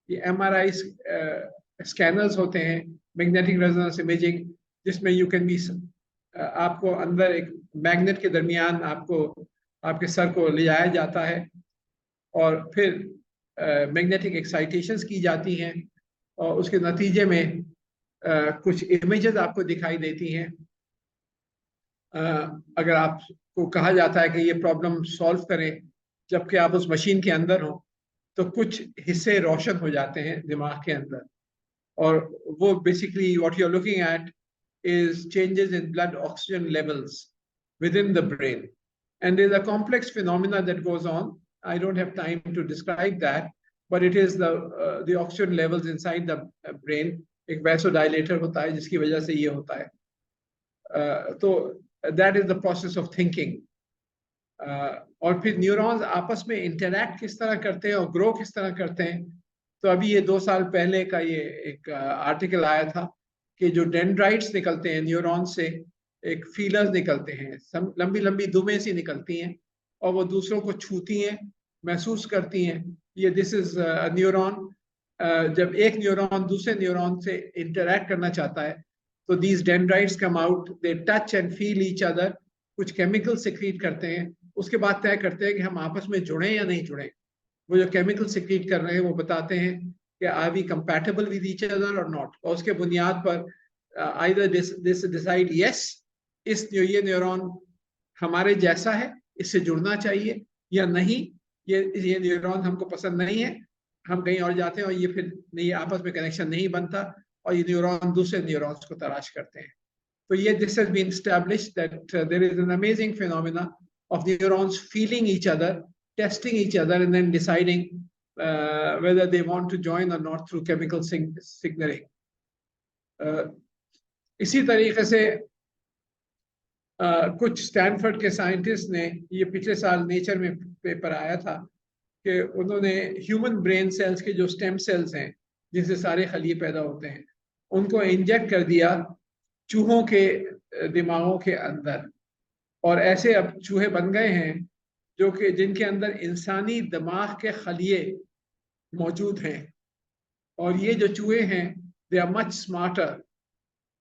ये MRI scanners होते हैं, मैग्नेटिक रेजोनेंस इमेजिंग, जिसमें यू कैन बी, आपको अंदर एक मैग्नेट के दरमियान आपको आपके सर को ले जाया जाता है और फिर मैग्नेटिक एक्साइटेशंस की जाती हैं और उसके नतीजे में कुछ इमेजेस आपको दिखाई देती हैं. अगर आपको कहा जाता है कि ये प्रॉब्लम सॉल्व करें जबकि आप उस मशीन के अंदर हो, तो कुछ हिस्से रोशन हो जाते हैं दिमाग के अंदर, और वो basically what you are looking at is changes in blood oxygen levels within the brain. And there's a complex phenomena that goes on. I don't have time to describe that, but it is the oxygen levels inside the brain. एक vasodilator होता है जिसकी वजह से ये होता है. तो that is the process of thinking. और फिर न्यूरॉन्स आपस में इंटरैक्ट किस तरह करते हैं और ग्रो किस तरह करते हैं. तो अभी ये 2 साल पहले का ये एक आर्टिकल आया था कि जो डेंड्राइट्स निकलते हैं न्यूरॉन से, एक फीलर्स निकलते हैं, लंबी लंबी दुमें सी निकलती हैं और वो दूसरों को छूती हैं, महसूस करती हैं. ये दिस इज न्यूरॉन. जब एक न्यूरॉन दूसरे न्यूरॉन से इंटरैक्ट करना चाहता है तो these dendrites come out, they touch and feel each other, कुछ केमिकल सिक्रीट करते हैं, उसके बाद तय करते हैं कि हम आपस में जुड़े या नहीं जुड़े. वो जो केमिकल सिक्रीट कर रहे हैं वो बताते हैं कि are we compatible with each other और नॉट, और उसके बुनियाद पर आइदर दिस डिसाइड यस ये न्यूरॉन हमारे जैसा है, इससे जुड़ना चाहिए, या नहीं ये न्यूरॉन हमको पसंद नहीं है, हम कहीं और जाते हैं और ये फिर नहीं, आपस में कनेक्शन नहीं बनता और ये न्यूरॉन दूसरे न्यूरॉन्स को तलाश करते हैं. तो ये this has been established that there is an amazing phenomena of neurons feeling each other, testing each other, and then deciding whether they want to join or not through chemical signaling. इसी तरीके से कुछ Stanford के scientist ने, ये पिछले साल nature में पेपर आया था, कि उन्होंने ह्यूमन ब्रेन सेल्स के जो स्टेम सेल्स हैं जिनसे सारे खलिए पैदा होते हैं उनको इंजेक्ट कर दिया चूहों के दिमागों के अंदर, और ऐसे अब चूहे बन गए हैं जो कि जिनके अंदर इंसानी दिमाग के खलिए मौजूद हैं। और ये जो चूहे हैं they are much smarter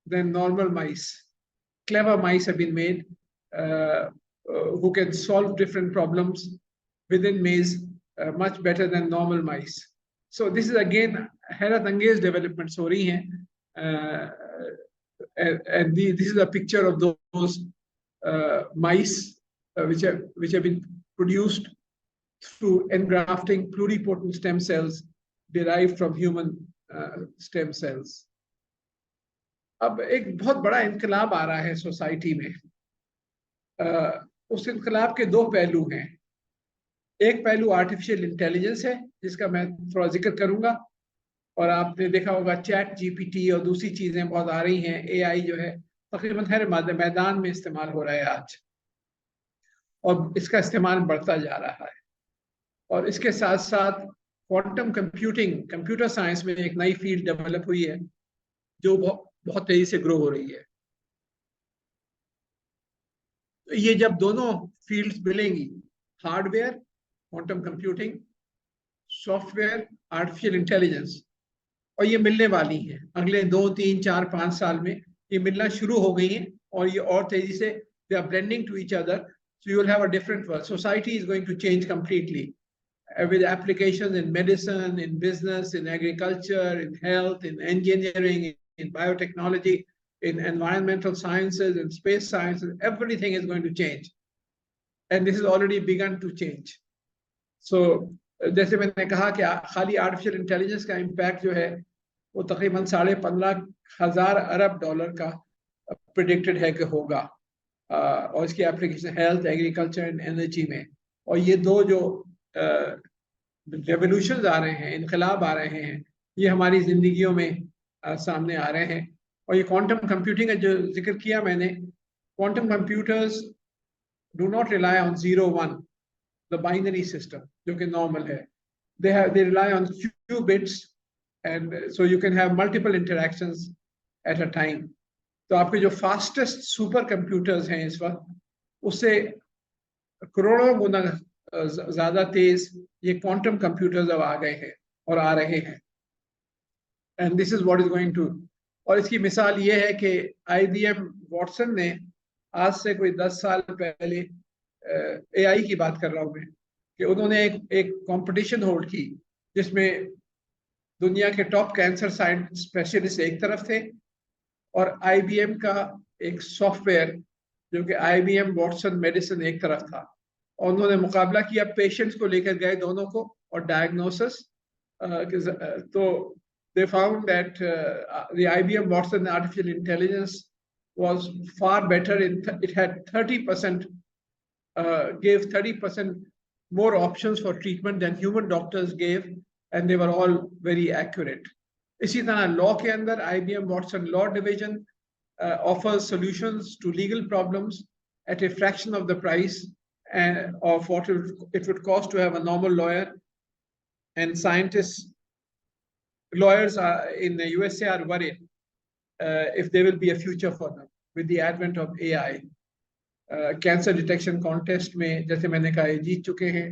than normal mice. Clever mice have been made who can solve different problems within maze much better than normal mice. So this is again हैरत अंगेज developments हो रही हैं, this is a picture of those mice which have been produced through engrafting pluripotent stem cells derived from human stem cells. अब एक बहुत बड़ा इनकलाब आ रहा है सोसाइटी में। उस इनकलाब के दो पहलू हैं। एक पहलू आर्टिफिशियल इंटेलिजेंस है जिसका मैं थोड़ा जिक्र करूंगा, और आपने देखा होगा चैट जीपीटी और दूसरी चीजें बहुत आ रही हैं। एआई जो है तकरीबन हर मैदान में इस्तेमाल हो रहा है आज, और इसका इस्तेमाल बढ़ता जा रहा है। और इसके साथ साथ क्वांटम कंप्यूटिंग, कंप्यूटर साइंस में एक नई फील्ड डेवलप हुई है जो बहुत तेजी से ग्रो हो रही है। तो ये जब दोनों फील्ड्स मिलेंगी, hardware quantum computing, software artificial intelligence, और ये मिलने वाली हैं अगले 2, 3, 4, 5 साल में। ये मिलना शुरू हो गई हैं और ये और तेजी से they are blending to each other, so you will have a different world. Society is going to change completely with applications in medicine, in business, in agriculture, in health, in engineering, in biotechnology, in environmental sciences, in space sciences. Everything is going to change, and this has already begun to change. So जैसे मैंने कहा कि खाली artificial intelligence का impact जो है वो तकरीबन $15,500 अरब का प्रिडिक्टेड है कि होगा, और इसकी application health, agriculture and energy में। और ये दो जो रेवोल्यूशन आ रहे हैं, इनकलाब आ रहे हैं, ये हमारी जिंदगियों में सामने आ रहे हैं। और ये क्वांटम कंप्यूटिंग का जो जिक्र किया मैंने, quantum computers do not rely on 0-1, the binary system जो कि नॉर्मल है। they rely on qubits, and so you can have multiple interactions at a time. तो आपके जो फास्टेस्ट सुपर कंप्यूटर्स हैं इस वक्त, उससे करोड़ों गुना ज्यादा तेज ये क्वांटम कंप्यूटर्स अब आ गए हैं और आ रहे हैं। And this is what is going to, और इसकी मिसाल ये है कि IBM वॉटसन ने आज से कोई 10 साल पहले, AI की बात कर रहा हूँ मैं, कि उन्होंने एक कंपटीशन होल्ड की जिसमें दुनिया के टॉप कैंसर साइंस स्पेशलिस्ट एक तरफ थे और IBM का एक सॉफ्टवेयर जो कि IBM वॉटसन मेडिसिन एक तरफ था। और उन्होंने मुकाबला किया, पेशेंट्स को लेकर गए दोनों को और डायग्नोसिस। तो they found that the IBM Watson artificial intelligence was far better. It had 30%, gave 30% more options for treatment than human doctors gave, and they were all very accurate. इसी तरह लॉ के अंदर IBM Watson Law Division offers solutions to legal problems at a fraction of the price of what it would cost to have a normal lawyer. And scientists, lawyers in the USA are worried if there will be a future for them with the advent of AI. Cancer detection contest में जैसे मैंने कहा जीत चुके हैं।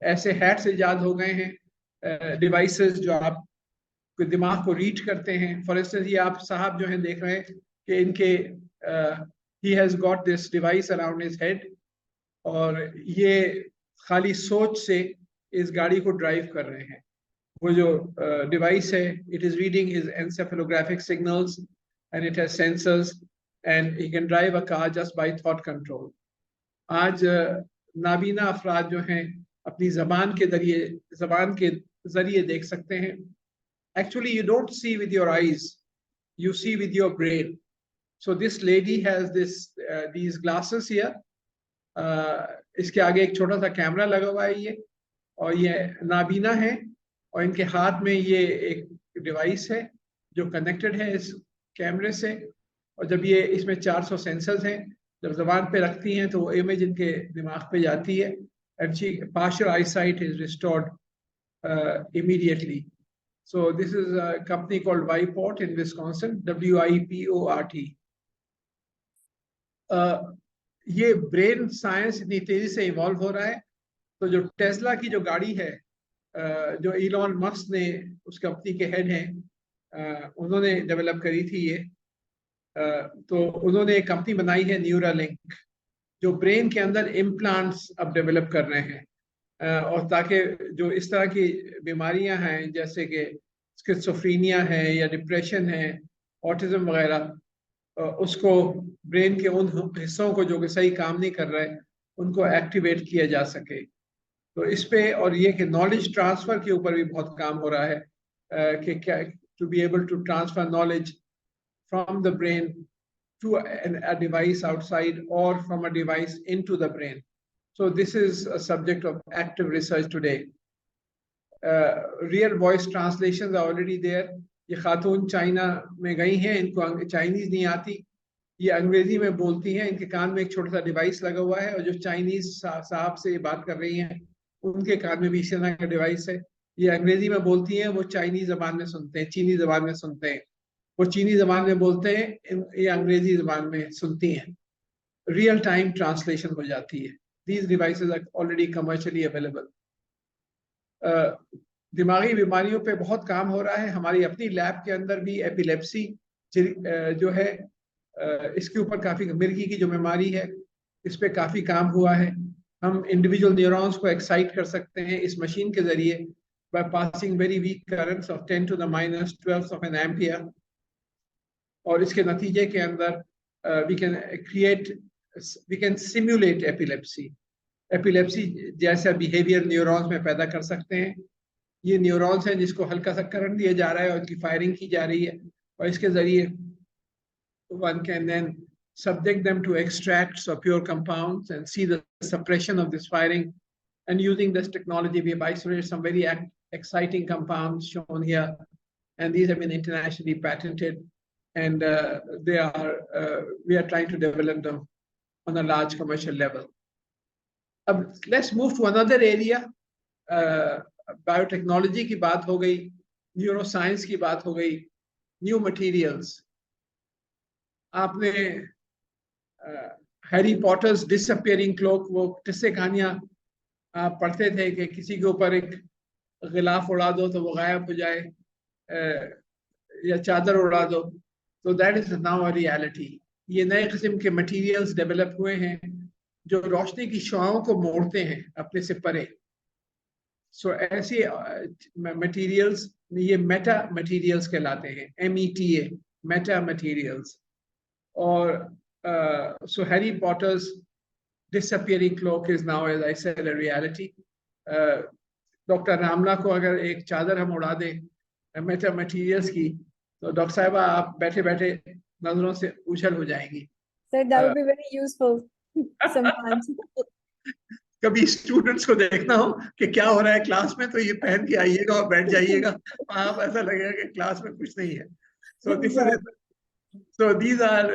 ऐसे hats इजाद हो गए हैं, डिवाइसेस जो आप दिमाग को रीड करते हैं। फॉर इंस्टेंस ये आप साहब जो हैं देख रहे हैं कि इनके he has got this device around his head, और ये खाली सोच से इस गाड़ी को ड्राइव कर रहे हैं। वो जो डिवाइस है, it is reading his encephalographic signals and it has sensors and he can drive a car just by thought control. आज नाबीना अफराद जो हैं अपनी जबान के जरिए देख सकते हैं। Actually, you don't see with your eyes, you see with your brain. So this lady has these glasses here. इसके आगे एक छोटा सा कैमरा लगा हुआ है ये, और ये नाबीना है और इनके हाथ में ये एक डिवाइस है जो कनेक्टेड है इस कैमरे से। और जब ये इसमें 400 सेंसर्स हैं, जब जबान पे रखती हैं तो वो इमेज इनके दिमाग पे जाती है and partial eyesight is restored immediately. So this is a company called Wiport in Wisconsin, WIPORT. ये ब्रेन साइंस इतनी तेजी से इवॉल्व हो रहा है, तो जो टेस्ला की जो गाड़ी है, जो इलॉन मस्क ने, उस कंपनी के हेड हैं, उन्होंने डेवलप करी थी ये, तो उन्होंने एक कंपनी बनाई है न्यूरालिंक, जो ब्रेन के अंदर इम्प्लांट्स अब डेवलप कर रहे हैं, और ताकि जो इस तरह की बीमारियां हैं जैसे कि स्किज़ोफ्रेनिया है या डिप्रेशन है, ऑटिज्म वगैरह, उसको ब्रेन के उन हिस्सों को जो कि सही काम नहीं कर रहे, उनको एक्टिवेट किया जा सके। तो इस पे, और ये कि नॉलेज ट्रांसफर के ऊपर भी बहुत काम हो रहा है, कि क्या to be able to transfer knowledge from the brain to a device outside or from a device into the brain. So this is a subject of active research today. Real voice translations are already there. ये खातून China में गई हैं, इनको Chinese नहीं आती, ये अंग्रेजी में बोलती हैं, इनके कान में एक छोटा सा डिवाइस लगा हुआ है, और जो चाइनीज साहब से ये बात कर रही हैं, उनके कान में भी इसी तरह का डिवाइस है। ये अंग्रेजी में बोलती हैं, वो चाइनीज जबान में सुनते हैं, चीनी जबान में सुनते हैं, वो चीनी जबान में बोलते हैं, ये अंग्रेजी जबान में सुनती हैं, रियल टाइम ट्रांसलेशन हो जाती है। These devices are already commercially available. दिमागी बीमारियों पे बहुत काम हो रहा है। हमारी अपनी लैब के अंदर भी एपिलेप्सी जो है, इसके ऊपर काफी, मिर्गी की जो बीमारी है, इस पे काफी काम हुआ है। हम इंडिविजुअल न्यूरॉन्स को एक्साइट कर सकते हैं इस मशीन के जरिए, by passing very weak currents of 10 to the minus 12 of an ampere, और इसके नतीजे के अंदर we can simulate epilepsy जैसा बिहेवियर न्यूरॉन्स में पैदा कर सकते हैं। ये न्यूरॉन्स हैं जिसको हल्का सा करंट दिया जा रहा है और उनकी फायरिंग की जा रही है, और इसके जरिए one can then subject them to extracts of pure compounds and see the suppression of this firing. And using this technology, we have isolated some very exciting compounds shown here, and these have been internationally patented, and we are trying to develop them on a large commercial level. Let's move to another area. Biotechnology की बात हो गई, neuroscience की बात हो गई, new materials. आपने Harry Potters disappearing cloak, वो किस्से कहानियां आप पढ़ते थे कि किसी के ऊपर एक गिलाफ उड़ा दो तो वो गायब हो जाए, या चादर उड़ा दो, तो that is now a reality. ये नए किस्म के मटेरियल्स डेवलप हुए हैं जो रोशनी की शुआओं को मोड़ते हैं अपने से परे। सो ऐसे मटेरियल्स, ये मेटा मटेरियल्स कहलाते हैं, META, मेटा मटेरियल्स। और so Harry Potter's disappearing cloak is now, as I said, a reality. Doctor रामला को अगर एक चादर हम उड़ा दें मेटा मटेरियल्स की, तो डॉक्टर साहिबा आप बैठे बैठे नजरों से उछल हो जाएंगी। Sir, that would be very useful sometimes. कभी स्टूडेंट्स को देखना हो कि क्या हो रहा है क्लास में, तो ये पहन के आइएगा और बैठ जाइएगा, आप ऐसा लगेगा कि क्लास में कुछ नहीं है। So these are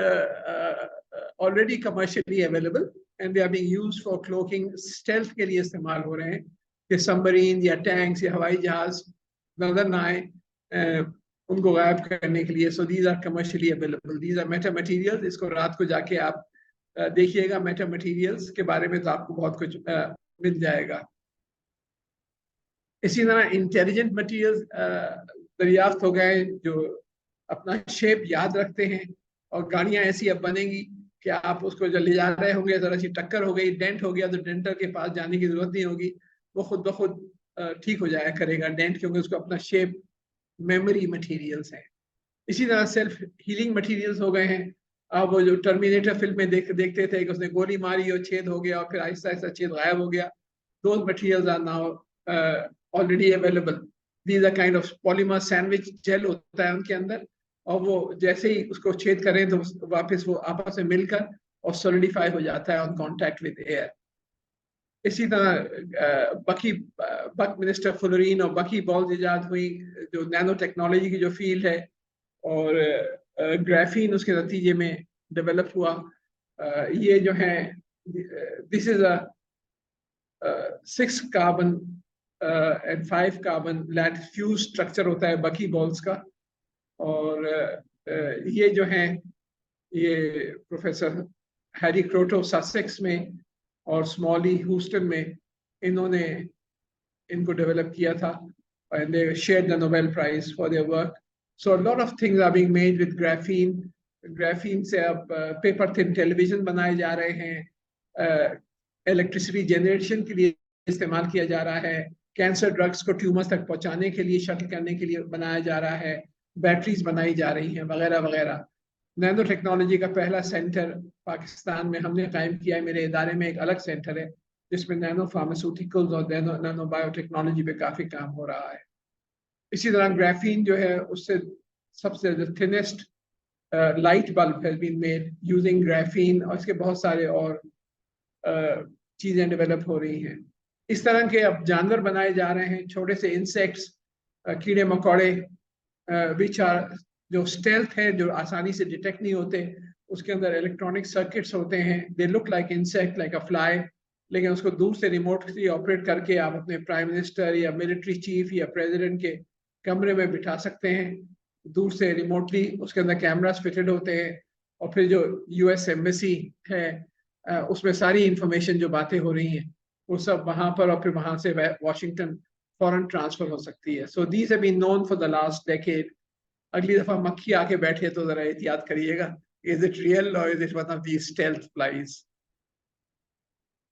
already commercially available, and they are being used for cloaking. Stealth के लिए इस्तेमाल हो रहे हैं कि सबमरीन या टैंक्स या हवाई जहाज नजर ना आए, उनको गायब करने के लिए। So these are commercially available. These are meta materials. इसको रात को जाके आप देखिएगा मेटा मटेरियल्स के बारे में, तो आपको बहुत कुछ मिल जाएगा। इसी तरह इंटेलिजेंट मटेरियल्स दरियाफ्त हो गए जो अपना शेप याद रखते हैं, और गाड़ियां ऐसी अब बनेंगी कि आप उसको जब ले जा रहे होंगे, जरा सी टक्कर हो गई, डेंट हो गया, तो डेंटर के पास जाने की जरूरत नहीं होगी, वो खुद ब खुद ठीक हो जाया करेगा डेंट, क्योंकि उसको अपना शेप मेमोरी मटेरियल्स है। इसी तरह सेल्फ हीलिंग मटेरियल्स हो गए हैं। अब वो जो टर्मिनेटर फिल्म में देखते थे कि उसने गोली मारी और छेद हो गया और फिर आहिस्ता आहिस्ता छेद गायब हो गया, those materials are now already available. These are kind of polymer sandwich gel होता है उनके अंदर, और वो जैसे ही उसको छेद करें तो वापस वो आपस में मिलकर और सॉलिडिफाई हो जाता है ऑन कांटेक्ट विद एयर। इसी तरह बक मिनिस्टर फ्लोरीन और बकी बॉल्स इजाद हुई, जो नैनो टेक्नोलॉजी की जो फील्ड है, और ग्राफीन उसके नतीजे में डेवलप हुआ। ये जो है, this is 6 carbon and 5 carbon लैट फ्यूज स्ट्रक्चर होता है बकी बॉल्स का। और ये जो हैं ये प्रोफेसर हैरी क्रोटो ससेक्स में और स्मॉली ह्यूस्टन में इन्होंने इनको डेवलप किया था, and they shared the Nobel Prize for their work. So a lot of things are being made with graphene. Graphene से अब पेपर थिन टेलीविजन बनाए जा रहे हैं, इलेक्ट्रिसिटी जनरेशन के लिए इस्तेमाल किया जा रहा है, कैंसर ड्रग्स को ट्यूमर्स तक पहुंचाने के लिए शटल करने के लिए बनाया जा रहा है, बैटरीज बनाई जा रही हैं वगैरह वगैरह। नैनो टेक्नोलॉजी का पहला सेंटर पाकिस्तान में हमने कायम किया है। मेरे इदारे में एक अलग सेंटर है जिसमें नैनो फार्मास्यूटिकल्स और नैनो बायोटेक्नोलॉजी पे काफ़ी काम हो रहा है। इसी तरह ग्राफीन जो है उससे सबसे thinnest light bulb has been made using graphene, और इसके बहुत सारे और चीज़ें डेवलप हो रही हैं। इस तरह के अब जानवर बनाए जा रहे हैं, छोटे से इंसेक्ट्स, कीड़े मकोड़े विच आर जो स्टेल्थ है, जो आसानी से डिटेक्ट नहीं होते, उसके अंदर इलेक्ट्रॉनिक सर्किट्स होते हैं। They look like insect, like a fly, लेकिन उसको दूर से रिमोट से ऑपरेट करके आप अपने प्राइम मिनिस्टर या मिलिट्री चीफ या प्रेसिडेंट के कमरे में बिठा सकते हैं दूर से रिमोटली। उसके अंदर कैमरास फिटेड होते हैं, और फिर जो यूएस एम्बेसी है उसमें सारी इंफॉर्मेशन जो बातें हो रही हैं वो सब वहाँ पर, और फिर वहाँ से वाशिंगटन फॉरन ट्रांसफर हो सकती है। So these have been known for the last decade. अगली दफा मक्खी आके बैठे तो जरा एहतियात करिएगा, इज इट रियल और is it one of the stealth flies.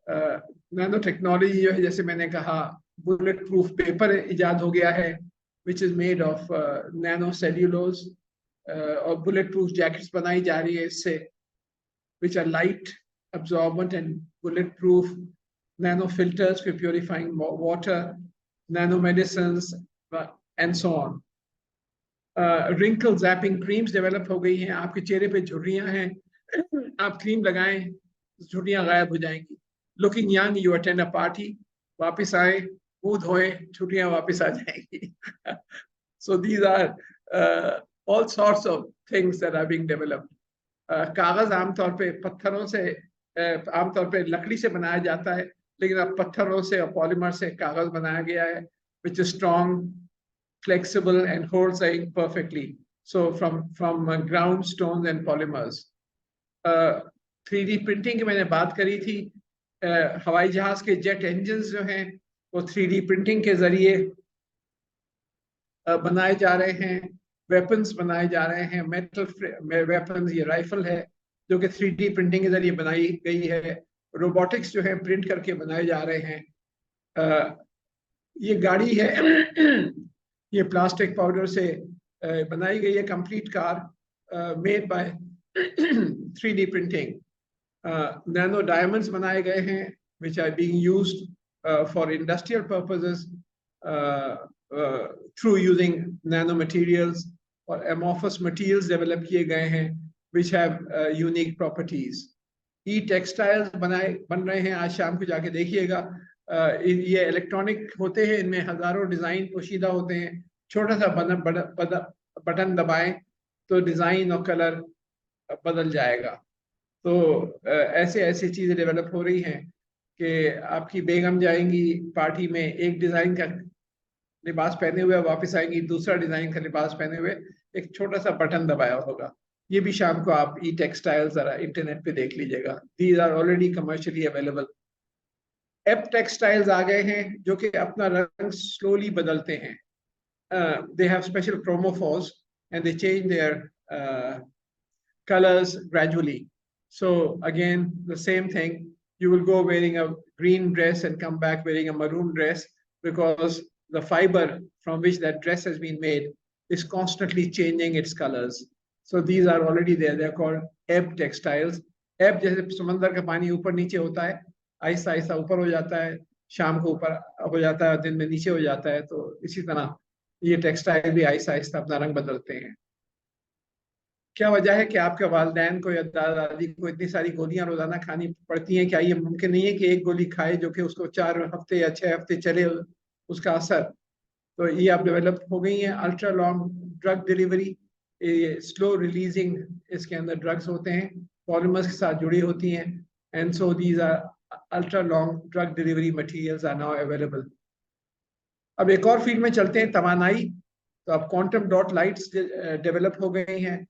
Nano technology जो है, जैसे मैंने कहा, बुलेट प्रूफ पेपर इजाद हो गया है which is made of nano cellulose, और बुलेट प्रूफ जैकेट्स बनाई जा रही है इससे, which are light, absorbent and bulletproof, nano filters for purifying water, nano medicines, and so on. Wrinkle zapping creams develop हो गई हैं। आपके चेहरे पे झुर्रियां हैं, आप क्रीम लगाएं, झुर्रियां गायब हो जाएंगी। Looking young, you attend a party, वापस आए, मुंह धोए, झुर्रियां वापस आ जाएंगी। So these are all sorts of things that are being developed. कागज आमतौर पे पत्थरों से, आमतौर पे लकड़ी से बनाया जाता है, लेकिन अब पत्थरों से और पॉलीमर से कागज बनाया गया है which is strong, flexible and holds ink perfectly. So from ground stones and polymers. 3D printing की मैंने बात करी थी। हवाई जहाज के जेट इंजन जो हैं वो 3D प्रिंटिंग के जरिए बनाए जा रहे हैं। वेपन्स बनाए जा रहे हैं, मेटल वेपन्स, ये राइफल है जो कि 3D प्रिंटिंग के जरिए बनाई गई है। रोबोटिक्स जो है प्रिंट करके बनाए जा रहे हैं। ये गाड़ी है ये प्लास्टिक पाउडर से बनाई गई है, complete car made by 3D printing. Nano diamonds बनाए गए हैं which are being used for industrial purposes through using nano materials, और एमॉर्फस मटेरियल्स डेवलप किए गए हैं which have unique properties. E textiles बन रहे हैं, आज शाम को जाके देखिएगा। ये इलेक्ट्रॉनिक होते हैं, इनमें हजारों डिजाइन पोशीदा होते हैं। छोटा सा बटन दबाएं तो डिजाइन और कलर बदल जाएगा। तो ऐसे ऐसी चीजें डेवलप हो रही हैं कि आपकी बेगम जाएंगी पार्टी में एक डिजाइन का लिबास पहने हुए, वापस आएंगी दूसरा डिजाइन का लिबास पहने हुए, एक छोटा सा बटन दबाया होगा। ये भी शाम को आप ई टेक्सटाइल्स जरा इंटरनेट पे देख लीजिएगा। These are already commercially available. एप टेक्सटाइल्स आ गए हैं जो कि अपना रंग स्लोली बदलते हैं। They have special chromophores and they change their colors gradually. So again, the same thing. You will go wearing a green dress and come back wearing a maroon dress because the fiber from which that dress has been made is constantly changing its colors. So these are already there. They are called ebb textiles. Ebb जैसे समंदर का पानी ऊपर नीचे होता है, आहिस्ता आहिस्ता ऊपर हो जाता है, शाम को ऊपर हो जाता है, दिन में नीचे हो जाता है। तो इसी तरह ये टेक्सटाइल भी आहिस्ता आहिस्ता अपना रंग बदलते हैं। क्या वजह है कि आपके वालिदैन को या दादा दादी को इतनी सारी गोलियां रोजाना खानी पड़ती हैं? क्या ये मुमकिन नहीं है कि एक गोली खाए जो कि उसको 4 हफ्ते या 6 हफ्ते चले उसका असर? तो ये आप डेवलप हो गई हैं ultra long drug delivery, slow releasing, इसके अंदर ड्रग्स होते हैं, पॉलीमर्स के साथ जुड़ी होती हैं, and so these are ultra long drug delivery materials are now available. अब एक और फील्ड में चलते हैं, तवानाई। तो अब क्वांटम डॉट लाइट्स डेवलप हो गई हैं।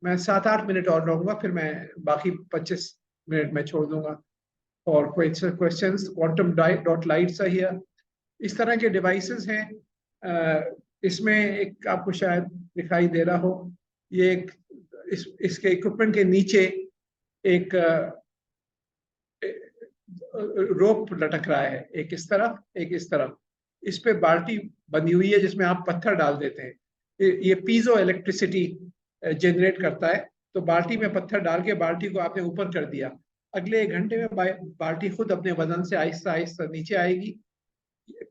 मैं 7-8 मिनट और रहूंगा, फिर मैं बाकी 25 मिनट में छोड़ दूंगा और क्वेश्चंस। क्वांटम डॉट लाइट्स है हियर। इस तरह के डिवाइसेस हैं। इसमें एक आपको शायद दिखाई दे रहा हो, ये एक इसके इक्विपमेंट के नीचे एक रोप लटक रहा है, एक इस तरफ एक इस तरफ। इस पे बाल्टी बनी हुई है जिसमें आप पत्थर डाल देते हैं। ये पीजो इलेक्ट्रिसिटी जनरेट करता है। तो बाल्टी में पत्थर डाल के बाल्टी को आपने ऊपर कर दिया, अगले 1 घंटे में बाल्टी खुद अपने वजन से आहिस्ता आहिस्ता नीचे आएगी।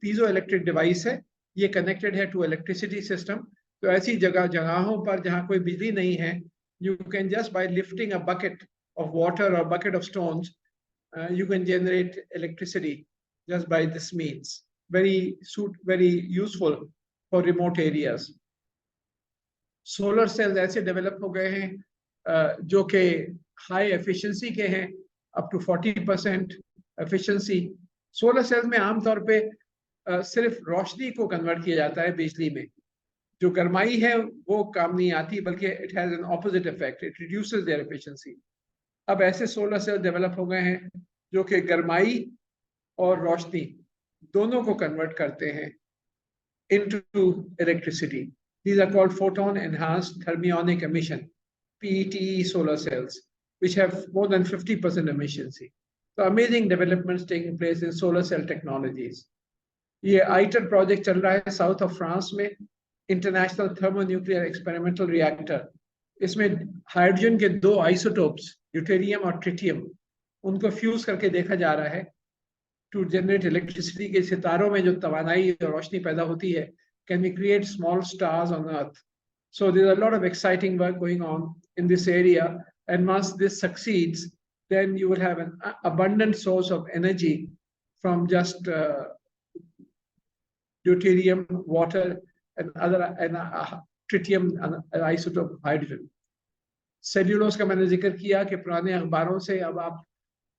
पीजो इलेक्ट्रिक डिवाइस है, ये कनेक्टेड है टू इलेक्ट्रिसिटी सिस्टम। तो ऐसी जगहों पर जहाँ कोई बिजली नहीं है, you can just by lifting a bucket of water और bucket of stones, you can generate electricity just by this means. Very useful for remote areas. Solar cells ऐसे डेवलप हो गए हैं जो कि हाई एफिशिएंसी के हैं, up to 40% efficiency. Solar cells में आमतौर पे सिर्फ रोशनी को कन्वर्ट किया जाता है बिजली में। जो गर्माई है वो काम नहीं आती, बल्कि it has an opposite effect, it reduces their efficiency. अब ऐसे सोलर सेल डेवलप हो गए हैं जो कि गर्माई और रोशनी दोनों को कन्वर्ट करते हैं into electricity. These are called photon enhanced thermionic emission, PETE solar cells, which have more than 50% efficiency. So amazing developments taking place in solar cell technologies. ये आइटर प्रोजेक्ट चल रहा है साउथ ऑफ फ्रांस में, international thermonuclear experimental reactor. इसमें hydrogen के 2 isotopes, deuterium और tritium, उनको fuse करके देखा जा रहा है टू जनरेट इलेक्ट्रिसिटी। के सितारों में जो तवानाई और रोशनी पैदा होती है, can we create small stars on earth. So there are a lot of exciting work going on in this area, and once this succeeds, then you will have an abundant source of energy from just deuterium, water, and other tritium and isotope hydrogen. Cellulose का मैंने जिक्र किया कि पुराने अखबारों से अब आप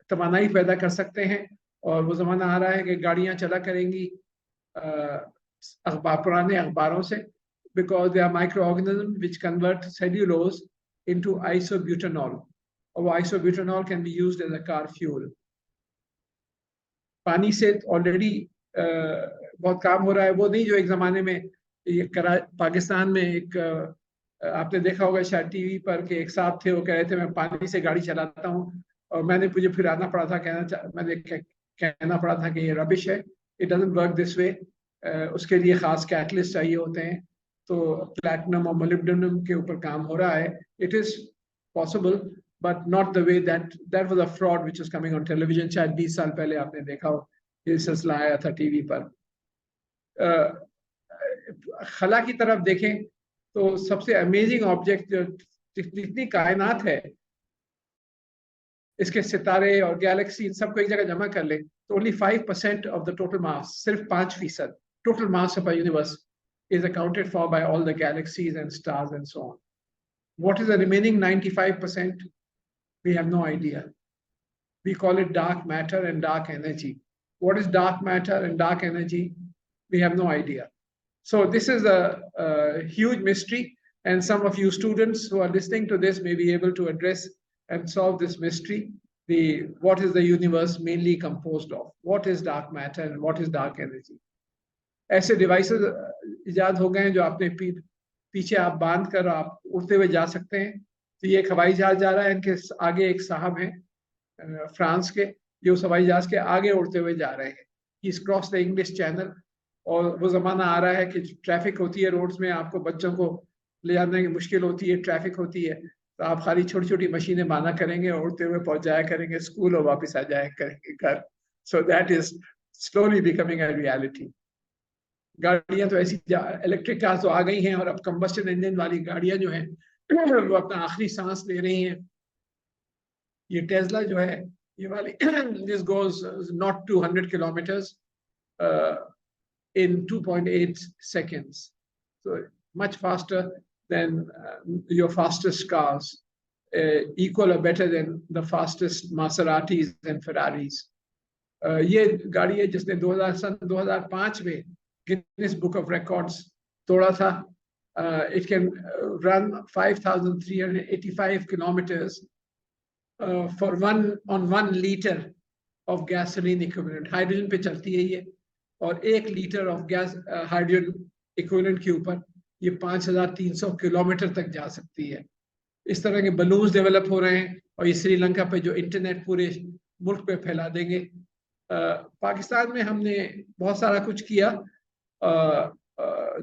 तवानाई पैदा कर सकते हैं, और वो जमाना आ रहा है कि गाड़ियां चला करेंगी पुराने अखबारों से, because they are micro organism which convert cellulose into isobutanol, और वो isobutanol can be used as a car fuel. पानी से ऑलरेडी बहुत काम हो रहा है। वो नहीं जो एक जमाने में ये पाकिस्तान में एक आपने देखा होगा शायद टीवी पर कि एक साहब थे, वो कह रहे थे मैं पानी से गाड़ी चलाता हूँ, और मुझे फिर आना पड़ा था, कहना पड़ा था कि ये रबिश है, it doesn't work this way. उसके लिए खास कैटलिस्ट चाहिए होते हैं। तो प्लैटिनम और मोलिब्डेनम के ऊपर काम हो रहा है। It is possible but not the way that was a fraud which was coming on television. शायद 20 साल पहले आपने देखा हो, ये सिलसिला आया था टीवी पर। खला की तरफ देखें तो सबसे अमेजिंग ऑब्जेक्ट जितनी कायनात है, इसके सितारे और गैलेक्सी सबको एक जगह जमा कर ले तो only 5% of the total mass, सिर्फ 5% total mass of a universe is accounted for by all the galaxies and stars and so on. What is the remaining 95%? We have no idea. We call it dark matter and dark energy. What is dark matter and dark energy? We have no idea. So this is a huge mystery, and some of you students who are listening to this may be able to address and solve this mystery. What is the universe mainly composed of? What is dark matter and what is dark energy? ऐसे devices इजाद हो गए हैं जो आपने पीछे आप बांध कर आप उड़ते हुए जा सकते हैं। तो ये एक हवाई जहाज जा रहा है, इनके आगे एक साहब हैं फ्रांस के, ये उस हवाई जहाज के आगे उड़ते हुए जा रहे हैं। He's crossed the English Channel। और वो जमाना आ रहा है कि ट्रैफिक होती है रोड्स में, आपको बच्चों को ले जाने की मुश्किल होती है, ट्रैफिक होती है, तो आप खाली छोटी छोटी मशीनें बाना करेंगे और उड़ते हुए पहुंच जाया करेंगे स्कूल और वापस आ जाया करेंगे घर। So that is slowly becoming a reality. गाड़ियां तो ऐसी इलेक्ट्रिक कार्स तो आ गई हैं, और अब कंबस्शन इंजन वाली गाड़ियां जो हैं वो अपना आखिरी सांस ले रही हैं। ये टेस्ला जो है ये वाली, this goes not 200 kilometres in 2.8 seconds, so much faster than your fastest cars, equal or better than the fastest Maseratis and Ferraris. ये गाड़ी है जिसने 2005 में गिनीज बुक ऑफ रिकॉर्ड्स तोड़ा था. It can run 5385 kilometres for 1 litre of gasoline equivalent. Hydrogen पे चलती है ये, और 1 litre of gas hydrogen equivalent के ऊपर ये 5300 किलोमीटर तक जा सकती है. इस तरह के बलून्स डेवलप हो रहे हैं, और ये श्रीलंका पे जो इंटरनेट पूरे मुल्क पे फैला देंगे. पाकिस्तान में हमने बहुत सारा कुछ किया.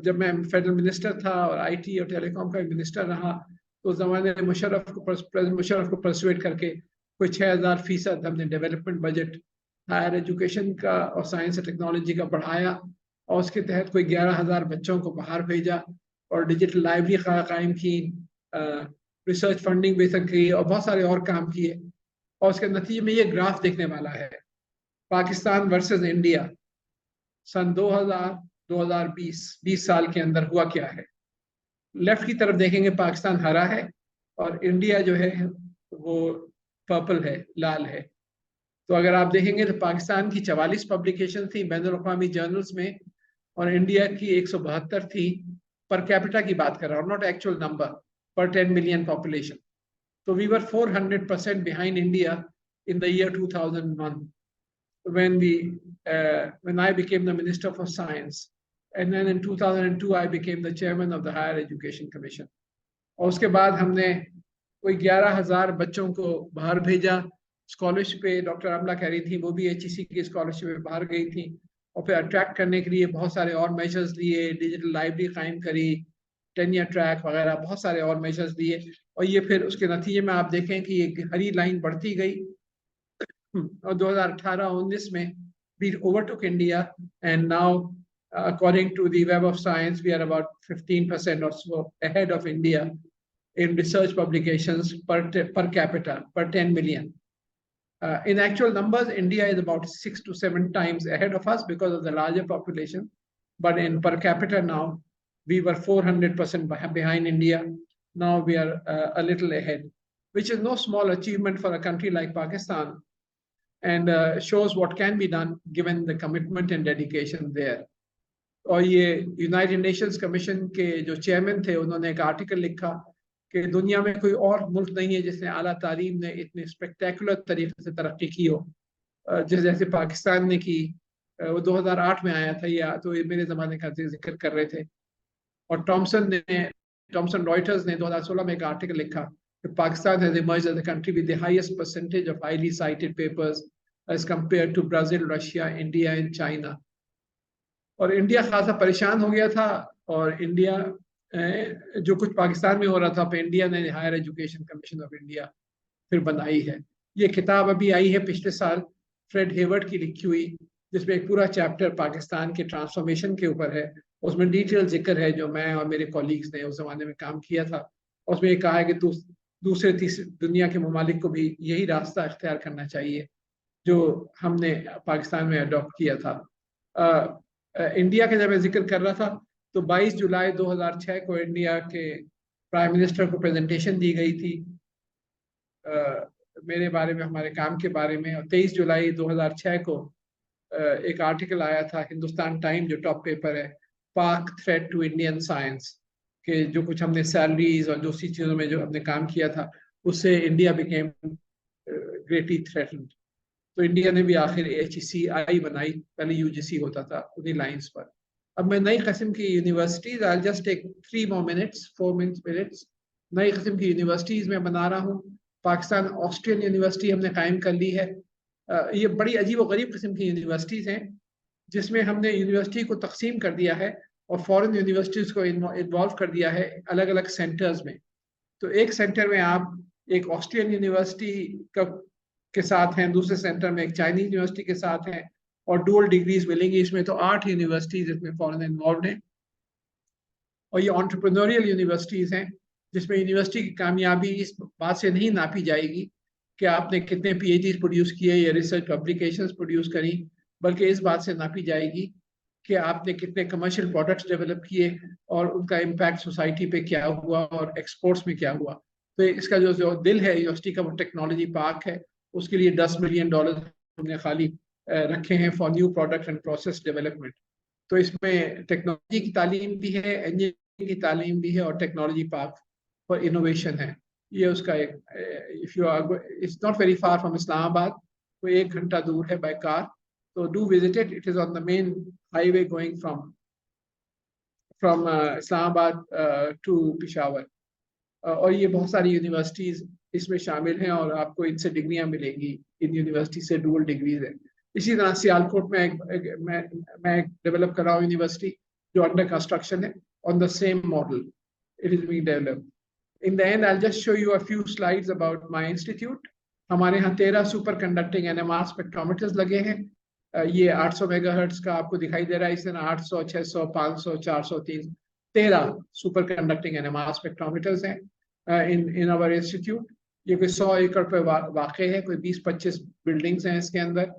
जब मैं फेडरल मिनिस्टर था और आईटी और टेलीकॉम का मिनिस्टर रहा, तो उस जमाने में मुशर्रफ को परसुएट करके कोई 6000% हमने डेवलपमेंट बजट हायर एजुकेशन का और साइंस और टेक्नोलॉजी का बढ़ाया, और उसके तहत कोई 11,000 बच्चों को बाहर भेजा, और डिजिटल लाइब्रेरी कायम की, रिसर्च फंडिंग बेहतर की, और बहुत सारे और काम किए. और उसके नतीजे में ये ग्राफ देखने वाला है, पाकिस्तान वर्सेस इंडिया सन 2000-2020 साल के अंदर हुआ क्या है. लेफ्ट की तरफ देखेंगे पाकिस्तान हरा है, और इंडिया जो है वो पर्पल है, लाल है. तो अगर आप देखेंगे तो पाकिस्तान की 44 पब्लिकेशन थी बैनुल अक़वामी जर्नल्स में, और इंडिया की 172 थी. पर कैपिटा की बात कर रहा हूँ, नॉट एक्चुअल नंबर, पर 10 million population. So we were 400% behind India in the year 2001 when I became the Minister for Science, and then in 2002 I became the Chairman of the Higher Education Commission. और उसके बाद हमने कोई 11,000 बच्चों को बाहर भेजा स्कॉलरशिप पे. डॉक्टर अमला कह रही थी वो भी HEC की स्कॉलरशिप पे बाहर गई थी, और फिर अट्रैक्ट करने के लिए बहुत सारे और मेजर्स लिए, डिजिटल लाइब्रेरी कायम करी, टेनियर ट्रैक वगैरह, बहुत सारे और मेजर्स लिए. और ये फिर उसके नतीजे में आप देखें कि ये हरी लाइन बढ़ती गई, और 2018-19 में we overtook India, and now according to the Web of Science we are about 15% or so ahead of India in research publications per capita, per 10 million. In actual numbers, India is about 6 to 7 times ahead of us because of the larger population, but in per capita now we were 400% behind India. Now we are a little ahead, which is no small achievement for a country like Pakistan, and shows what can be done given the commitment and dedication there. और ये United Nations commission के जो chairman थे, उन्होंने एक article लिखा कि दुनिया में कोई और मुल्क नहीं है जिसने आला तालीम ने इतने स्पेक्टेकुलर तरीके से तरक्की की हो जैसे पाकिस्तान ने की. वो 2008 में आया था, या तो ये मेरे ज़माने का जिक्र कर रहे थे. और टॉमसन रॉयटर्स ने 2016 में एक आर्टिकल लिखा कि Pakistan has emerged as a country with the highest percentage of highly cited papers as compare to Brazil, Russia, India and China. और इंडिया खासा परेशान हो गया था, और इंडिया जो कुछ पाकिस्तान में हो रहा था, इंडिया ने higher education commission of India फिर बनाई है. ये किताब अभी आई है पिछले साल, फ्रेड हेवर्ड की लिखी हुई, जिसमें एक पूरा चैप्टर पाकिस्तान के ट्रांसफॉर्मेशन के ऊपर है. उसमें डिटेल जिक्र है जो मैं और मेरे कॉलीग्स ने उस जमाने में काम किया था. उसमें ये कहा है कि दूसरे तीसरे दुनिया के ममालिक को भी यही रास्ता अख्तियार करना चाहिए जो हमने पाकिस्तान में अडॉप्ट किया था. इंडिया के जब मैं जिक्र कर रहा था तो 22 जुलाई 2006 को इंडिया के प्राइम मिनिस्टर को प्रेजेंटेशन दी गई थी मेरे बारे में, हमारे काम के बारे में. और 23 जुलाई 2006 को एक आर्टिकल आया था हिंदुस्तान टाइम, जो टॉप पेपर है, पाक थ्रेट टू इंडियन साइंस, के जो कुछ हमने सैलरीज और दूसरी चीज़ों में जो हमने काम किया था उससे इंडिया बिकेम ग्रेटली थ्रेटन्ड. तो इंडिया ने भी आखिर HECI बनाई, पहले UGC होता था, उन्हीं लाइंस पर. अब मैं नई किस्म की universities, I just take 4 minutes, नई किस्म की यूनिवर्सिटीज में बना रहा हूँ. पाकिस्तान ऑस्ट्रियन यूनिवर्सिटी हमने कायम कर ली है. ये बड़ी अजीब व गरीब किस्म की यूनिवर्सिटीज हैं, जिसमें हमने यूनिवर्सिटी को तकसीम कर दिया है और फॉरेन यूनिवर्सिटीज को इन्वॉल्व कर दिया है अलग अलग सेंटर्स में. तो एक सेंटर में आप एक ऑस्ट्रियन यूनिवर्सिटी के साथ हैं, दूसरे सेंटर में एक चाइनीज यूनिवर्सिटी के साथ हैं, और डुअल डिग्रीज मिलेंगी इसमें. तो 8 यूनिवर्सिटीज इसमें फॉरेन इन्वॉल्व हैं. और ये एंटरप्रेन्योरियल यूनिवर्सिटीज हैं, जिसमें यूनिवर्सिटी की कामयाबी इस बात से नहीं नापी जाएगी कि आपने कितने PhDs प्रोड्यूस किए या रिसर्च पब्लिकेशंस प्रोड्यूस करी, बल्कि इस बात से नापी जाएगी कि आपने कितने कमर्शियल प्रोडक्ट्स डेवलप किए और उनका इम्पैक्ट सोसाइटी पे क्या हुआ और एक्सपोर्ट्स में क्या हुआ. तो इसका जो दिल है यूनिवर्सिटी का, वो टेक्नोलॉजी पार्क है. उसके लिए $10 मिलियन हमने खाली रखे हैं for new product and process development. तो इसमें टेक्नोलॉजी की तालीम भी है, इंजीनियरिंग की तालीम भी है, और टेक्नोलॉजी पार्क फॉर इनोवेशन है। ये उसका एक, if you are, it's not very far from Islamabad, तो 1 घंटा दूर है बाय कार। तो do visit it, it is on the main highway going from Islamabad to Peshawar. और ये बहुत सारी यूनिवर्सिटीज इसमें शामिल हैं, और आपको इनसे डिग्रियां मिलेंगी। इन यूनिवर्सिटी से डुअल डिग्रीज है। इसी तरह सियालकोट में मैं डेवलप कर रहा हूँ यूनिवर्सिटी, जो अंडर कंस्ट्रक्शन है, on the same model it is being developed. In the end, I'll just show you a few slides about my institute. हमारे यहाँ 13 सुपर कंडक्टिंग NMR स्पेक्ट्रोमीटर्स लगे हैं। ये 800 मेगाहर्ट्ज का आपको दिखाई दे रहा है, इस तरह 800, 600, 500, 400, 300, 13 सुपर कंडक्टिंग NMR स्पेक्ट्रोमीटर्स हैं इन आवर इंस्टीट्यूट। ये कोई 100 एकड़ पे वाक़ है, कोई 20-25 बिल्डिंग्स हैं इसके अंदर,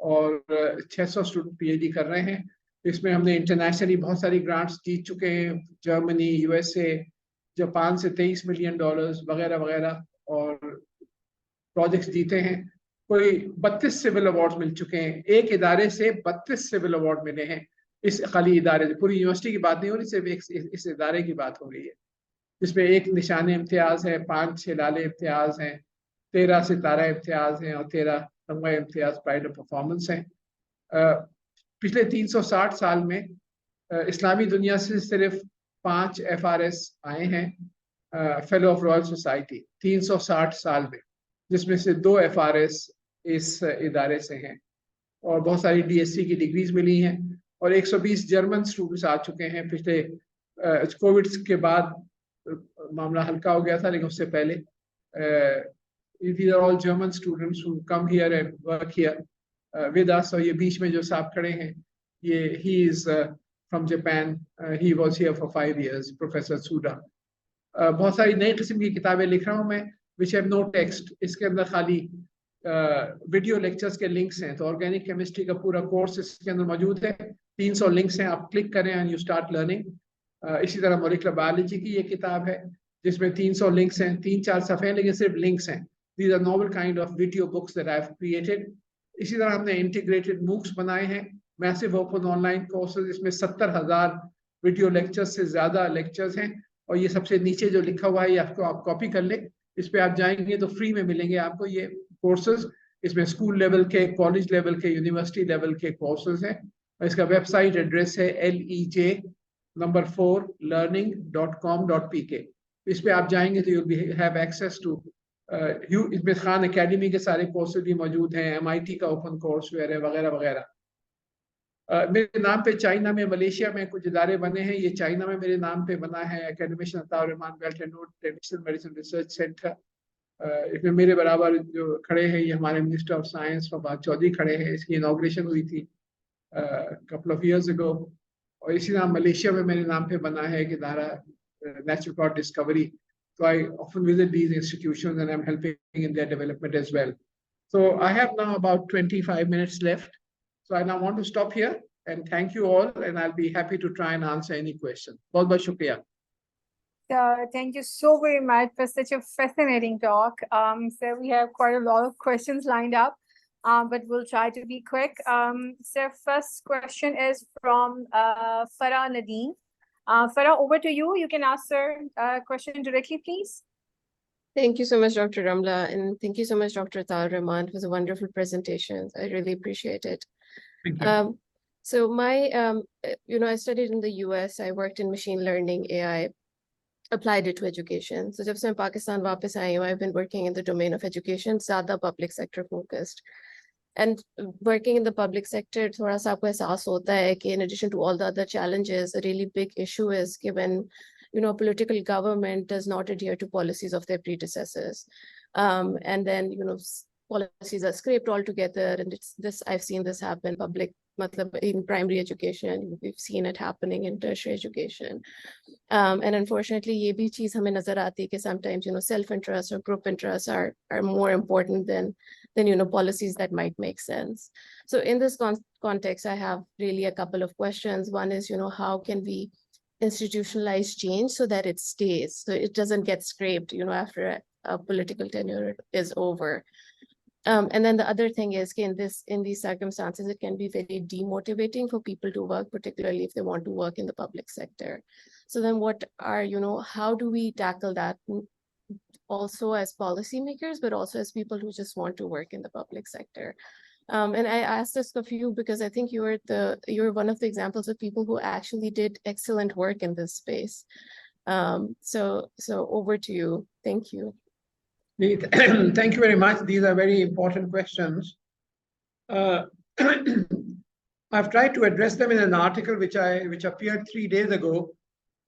और 600 स्टूडेंट PhD कर रहे हैं। इसमें हमने इंटरनेशनली बहुत सारी ग्रांट्स जीत चुके हैं, जर्मनी, USA, जापान से $23 मिलियन वगैरह वगैरह, और प्रोजेक्ट्स जीते हैं। कोई 32 सिविल अवार्ड मिल चुके हैं। एक इदारे से 32 सिविल अवार्ड मिले हैं। इस खाली इदारे से, पूरी यूनिवर्सिटी की बात नहीं हो रही, सिर्फ एक इस इदारे की बात हो रही है, जिसमें 1 निशान इम्तियाज है, 5 छिलाले इम्तियाज हैं, 13 सितारा इम्तियाज हैं, और 13 तमगा इम्तियाज प्राइड ऑफ परफॉर्मेंस हैं। पिछले 360 साल में इस्लामी दुनिया से सिर्फ 5 FRS आए हैं, फेलो ऑफ रॉयल सोसाइटी, 360 साल में, जिसमें से 2 FRS इस इदारे से हैं, और बहुत सारी DSc की डिग्रीज मिली हैं, और 120 जर्मन स्टूडेंट्स आ चुके हैं। पिछले कोविड के बाद मामला हल्का हो गया था, लेकिन उससे पहले these are all German students who come here and work here with us। और ये बीच में जो साहब खड़े हैं, ये he is from Japan, he was here for 5 years, professor SUDA. बहुत सारी नई किस्म की किताबें लिख रहा हूँ मैं, विच हैव नो टेक्स्ट। इसके अंदर खाली वीडियो लेक्चर्स के लिंक्स हैं। तो ऑर्गेनिक केमिस्ट्री का पूरा कोर्स इसके अंदर मौजूद है, 300 लिंक्स हैं, आप क्लिक करें एंड यू स्टार्ट लर्निंग। इसी तरह मॉलिक्यूलर बायोलॉजी की ये किताब है, जिसमें 300 लिंक्स हैं, 3-4 सफ़े हैं, लेकिन सिर्फ लिंक्स हैं। These are novel kind of video books that I have created. इसी तरह हमने इंटीग्रेटेड मूक्स बनाए हैं, मैसिव ओपन ऑनलाइन कोर्सेज, इसमें 70,000 वीडियो लेक्चर्स से ज़्यादा लेक्चर्स हैं। और ये सबसे नीचे जो लिखा हुआ है, ये आपको आप कॉपी कर लें, इस पर आप जाएंगे तो फ्री में मिलेंगे आपको ये कोर्सेज। इसमें स्कूल लेवल के, कॉलेज लेवल के, यूनिवर्सिटी लेवल के कोर्सेज हैं। और इसका वेबसाइट एड्रेस है lej4learning.com.pk। इस पर आप जाएंगे तो यू हैव एक्सेस टू इसमें खान एकेडमी के सारे कोर्सेज भी मौजूद हैं, MIT का ओपन कोर्स है, वगैरह वगैरह। मेरे नाम पे चाइना में, मलेशिया में कुछ इदारे बने हैं। ये चाइना में मेरे नाम पे बना है academician Atta Rahman belt and road traditional medicine research centre. इसमें मेरे बराबर जो खड़े हैं, ये हमारे minister of science Fawad Chaudhry खड़े हैं। इसकी इनॉग्रेशन हुई थी कपल ऑफ ईयर्स अगो। और इसी तरह मलेशिया में मेरे नाम पे बना है एक इदारा, natural product discovery. So I often visit these institutions and I'm helping in their development as well. So I have now about 25 minutes left. So I now want to stop here and thank you all, and I'll be happy to try and answer any question. बहुत बहुत शुक्रिया। Thank you so very much for such a fascinating talk. So we have quite a lot of questions lined up, but we'll try to be quick. So first question is from Farah Nadine. Farah, over to you. You can ask her question directly, please. Thank you so much, Dr. Ramla, and thank you so much, Dr. Atta. It was a wonderful presentation. I really appreciate it. Thank you. So my, I studied in the US. I worked in machine learning, AI, applied it to education. So जब से मैं पाकिस्तान वापस आई हूँ, I've been working in the domain of education, ज़्यादा public sector focused. And working in the public sector, थोड़ा सा आपको एहसास होता है कि in addition to all the other challenges, a really big issue is given, political government does not adhere to policies of their predecessors. And then, policies are scraped altogether. And I've seen this happen in primary education. We've seen it happening in tertiary education. And unfortunately, ये भी चीज़ हमें नजर आती है कि sometimes, self-interest or group interests are more important than policies that might make sense. So in this context, I have really a couple of questions. One is, how can we institutionalize change so that it stays, so it doesn't get scraped, after a political tenure is over. And then the other thing is, in these circumstances, it can be very demotivating for people to work, particularly if they want to work in the public sector. So then what are, how do we tackle that also as policymakers, but also as people who just want to work in the public sector? And I asked this of you because I think you're one of the examples of people who actually did excellent work in this space. So over to you. Thank you. Thank you very much. These are very important questions. I've tried to address them in an article which appeared 3 days ago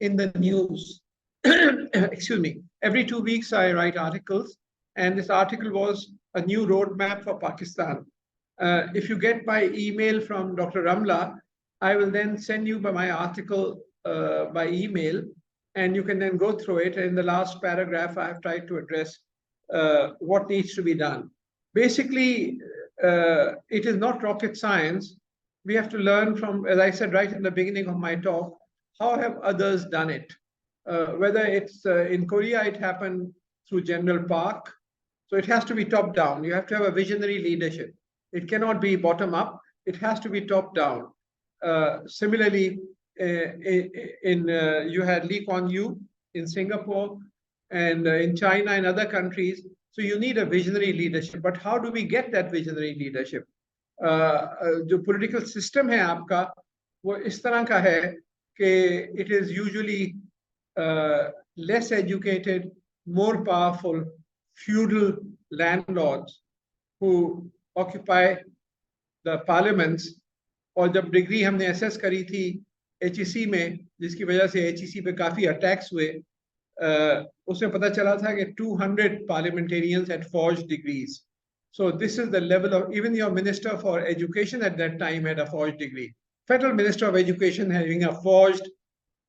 in the news. Excuse me. Every 2 weeks I write articles, and this article was a new roadmap for Pakistan. If you get my email from Dr. Ramla, I will then send you my article by email, and you can then go through it. And in the last paragraph, I have tried to address what needs to be done. Basically, it is not rocket science. We have to learn from, as I said right in the beginning of my talk, how have others done it? Whether it's in Korea, it happened through General Park. So it has to be top down. You have to have a visionary leadership. It cannot be bottom up. It has to be top down. Similarly, you had Lee Kuan Yew in Singapore, and in China and other countries. So you need a visionary leadership. But how do we get that visionary leadership? जो political system है आपका, वो इस तरह का है कि it is usually less educated, more powerful, feudal landlords who occupy the parliaments. और जब डिग्री हमने assess करी थी HEC में, जिसकी वजह से HEC पे काफी attacks हुए, उसमें पता चला था कि 200 parliamentarians had forged degrees. So this is the level of, even your minister for education at that time had a forged degree. Federal Minister of Education having a forged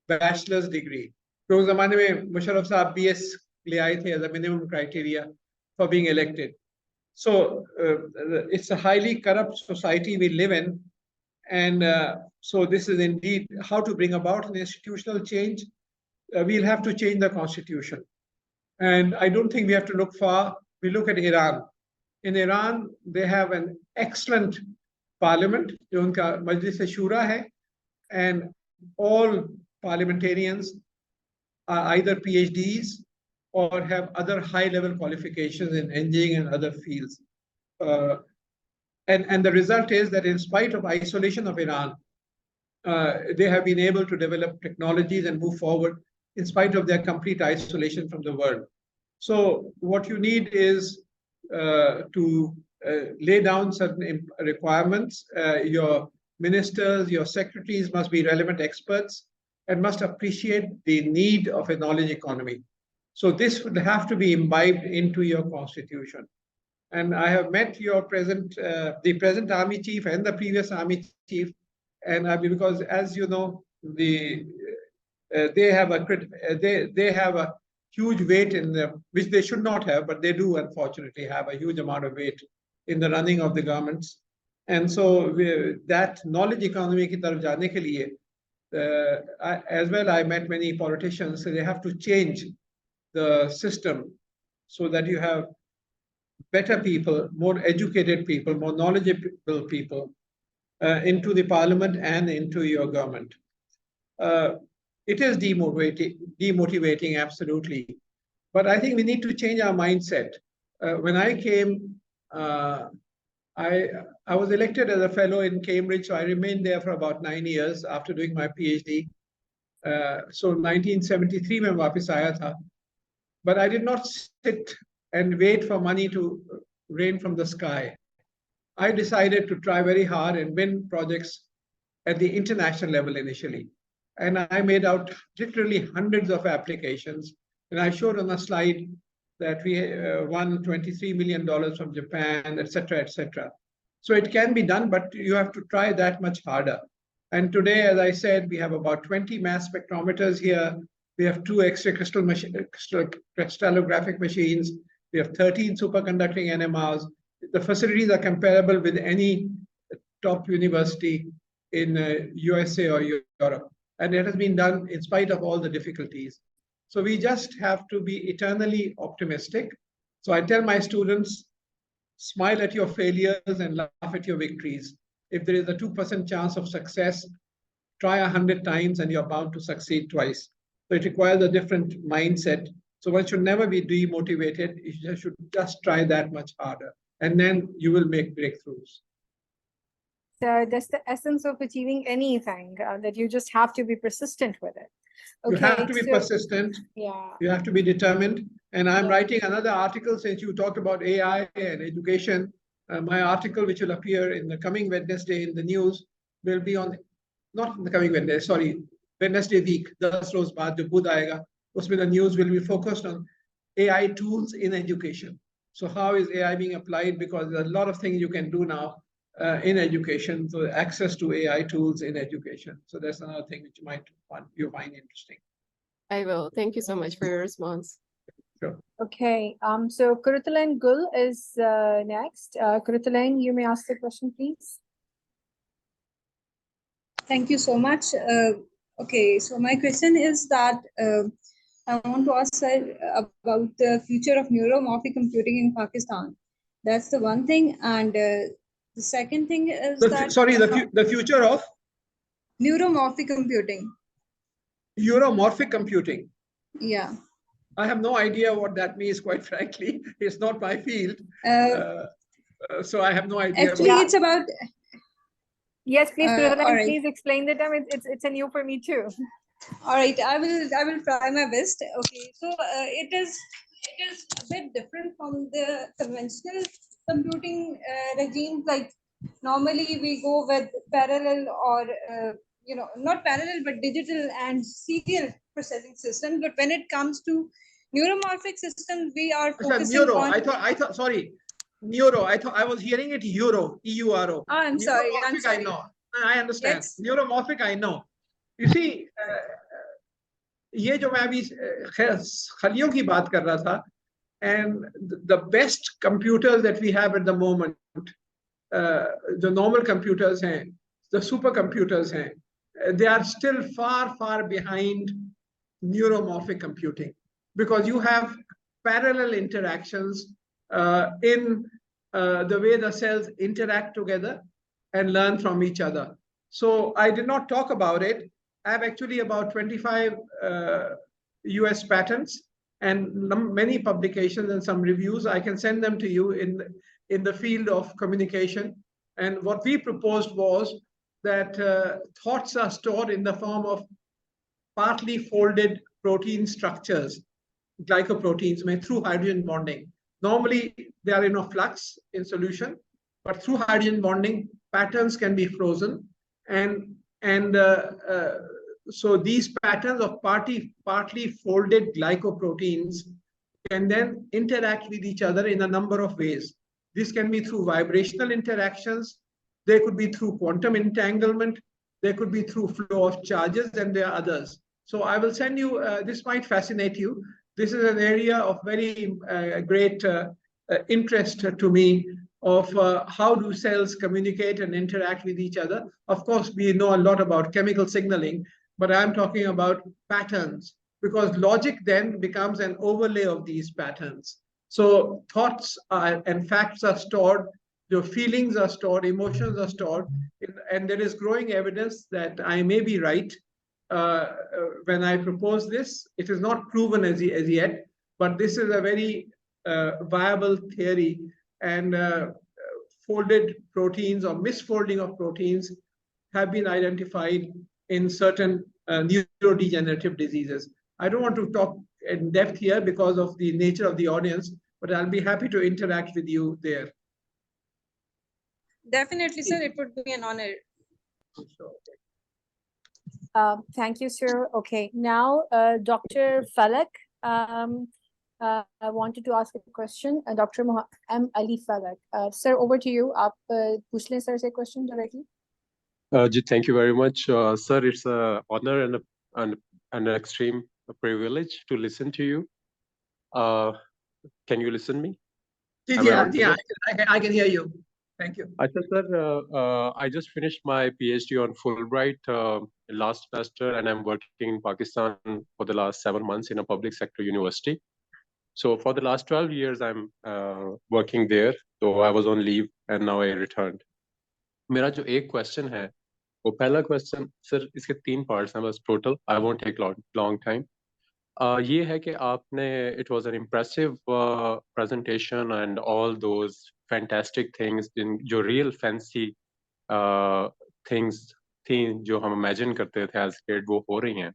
bachelor's degree. तो उस जमाने में मुशर्रफ साहब BS ले आए थे as a minimum criteria for being elected. So it's a highly corrupt society we live in. And so this is indeed how to bring about an institutional change. We'll have to change the constitution. And I don't think we have to look far. We look at Iran. In Iran, they have an excellent parliament, जो उनका मजलिस शूरा है, and all parliamentarians are either PhDs or have other high-level qualifications in engineering and other fields. And the result is that in spite of isolation of Iran, they have been able to develop technologies and move forward in spite of their complete isolation from the world. So what you need is to lay down certain requirements. Your ministers, your secretaries must be relevant experts and must appreciate the need of a knowledge economy. So this would have to be imbibed into your constitution. And I have met your the present army chief and the previous army chief, and because, as you know, they have a huge weight in them, which they should not have, but they do unfortunately have a huge amount of weight in the running of the governments. And so that knowledge economy ki taraf jaane ke liye, as well, I met many politicians, so they have to change the system so that you have better people, more educated people, more knowledgeable people into the parliament and into your government. It is demotivating, absolutely. But I think we need to change our mindset. When I came, I was elected as a fellow in Cambridge, so I remained there for about 9 years after doing my PhD. So 1973 mein वापस आया था. But I did not sit and wait for money to rain from the sky. I decided to try very hard and win projects at the international level initially. And I made out literally hundreds of applications. And I showed on a slide that we won $23 million from Japan, et cetera, et cetera. So it can be done, but you have to try that much harder. And today, as I said, we have about 20 mass spectrometers here. We have 2 X-ray crystallographic machines. We have 13 superconducting NMRs. The facilities are comparable with any top university in USA or Europe. And it has been done in spite of all the difficulties. So we just have to be eternally optimistic. So I tell my students, smile at your failures and laugh at your victories. If there is a 2% chance of success, try 100 times and you're bound to succeed twice. So it requires a different mindset. So one should never be demotivated. You should just try that much harder, and then you will make breakthroughs. So that's the essence of achieving anything, that you just have to be persistent with it. You have to be persistent. Yeah. You have to be determined. And I'm Yeah. writing another article since you talked about AI and education. My article, which will appear in the coming Wednesday in the news, will be on, not in the coming Wednesday, sorry, Wednesday week, 10 roz baad jo budh aayega, usme the news will be focused on AI tools in education. So how is AI being applied? Because there's a lot of things you can do now in education, so access to AI tools in education. So that's another thing which you find interesting. I will. Thank you so much for your response. Sure. Okay. So Kurutulain Gul is next. Kurutulain, you may ask the question, please. Thank you so much. Okay, so my question is that I want to ask about the future of neuromorphic computing in Pakistan. That's the one thing. And the second thing is the future of neuromorphic computing. Neuromorphic computing. Yeah. I have no idea what that means, quite frankly. It's not my field. So I have no idea. Actually, it's about... Yes, please, right. please explain the term. It's a new for me too. All right, I will try my best. Okay, so it is a bit different from the conventional computing regime. Like normally we go with parallel or not parallel but digital and serial processing system. But when it comes to neuromorphic systems, we are focusing on. I thought. Sorry, neuro. I was hearing it euro, EURO. I'm sorry. I know. I understand. Yes. Neuromorphic, I know. You see, ये जो मैं अभी खलियों की बात कर रहा था, and the best computers that we have at the moment, the normal computers हैं, the supercomputers हैं, they are still far behind neuromorphic computing, because you have parallel interactions in the way the cells interact together and learn from each other. So I did not talk about it. I have actually about 25 US patents and many publications and some reviews. I can send them to you in the field of communication. And what we proposed was that thoughts are stored in the form of partly folded protein structures, glycoproteins, through hydrogen bonding. Normally, they are in a flux in solution, but through hydrogen bonding, patterns can be frozen. So these patterns of partly folded glycoproteins can then interact with each other in a number of ways. This can be through vibrational interactions. They could be through quantum entanglement. They could be through flow of charges, and there are others. So I will send you, this might fascinate you. This is an area of very great interest to me, of how do cells communicate and interact with each other. Of course, we know a lot about chemical signaling, but I'm talking about patterns, because logic then becomes an overlay of these patterns. So thoughts and facts are stored, your feelings are stored, emotions are stored, and there is growing evidence that I may be right when I propose this. It is not proven as yet, but this is a very viable theory, and folded proteins or misfolding of proteins have been identified in certain neurodegenerative diseases. I don't want to talk in depth here because of the nature of the audience, but I'll be happy to interact with you there. Definitely, sir. It would be an honor. Thank you, sir. Okay, now Dr. Falak, I wanted to ask a question. Dr. M. Ali Falak. Sir, over to you. आप पूछ लें sir से question directly. Thank you very much, sir. It's an honor and an extreme privilege to listen to you. Can you listen me? Yeah, I can hear you. Thank you. Atta, sir, I just finished my PhD on Fulbright last semester, and I'm working in Pakistan for the last 7 months in a public sector university. So for the last 12 years, I'm working there तो I was on leave and now I returned. मेरा जो एक question है, वो पहला question sir, इसके 3 parts हैं बस total, I won't take long time. ये है कि आपने, it was an impressive presentation and all those fantastic things, जो रियल फैंसी थिंग्स थी जो हम इमेजिन करते थे एज किड, वो हो रही हैं।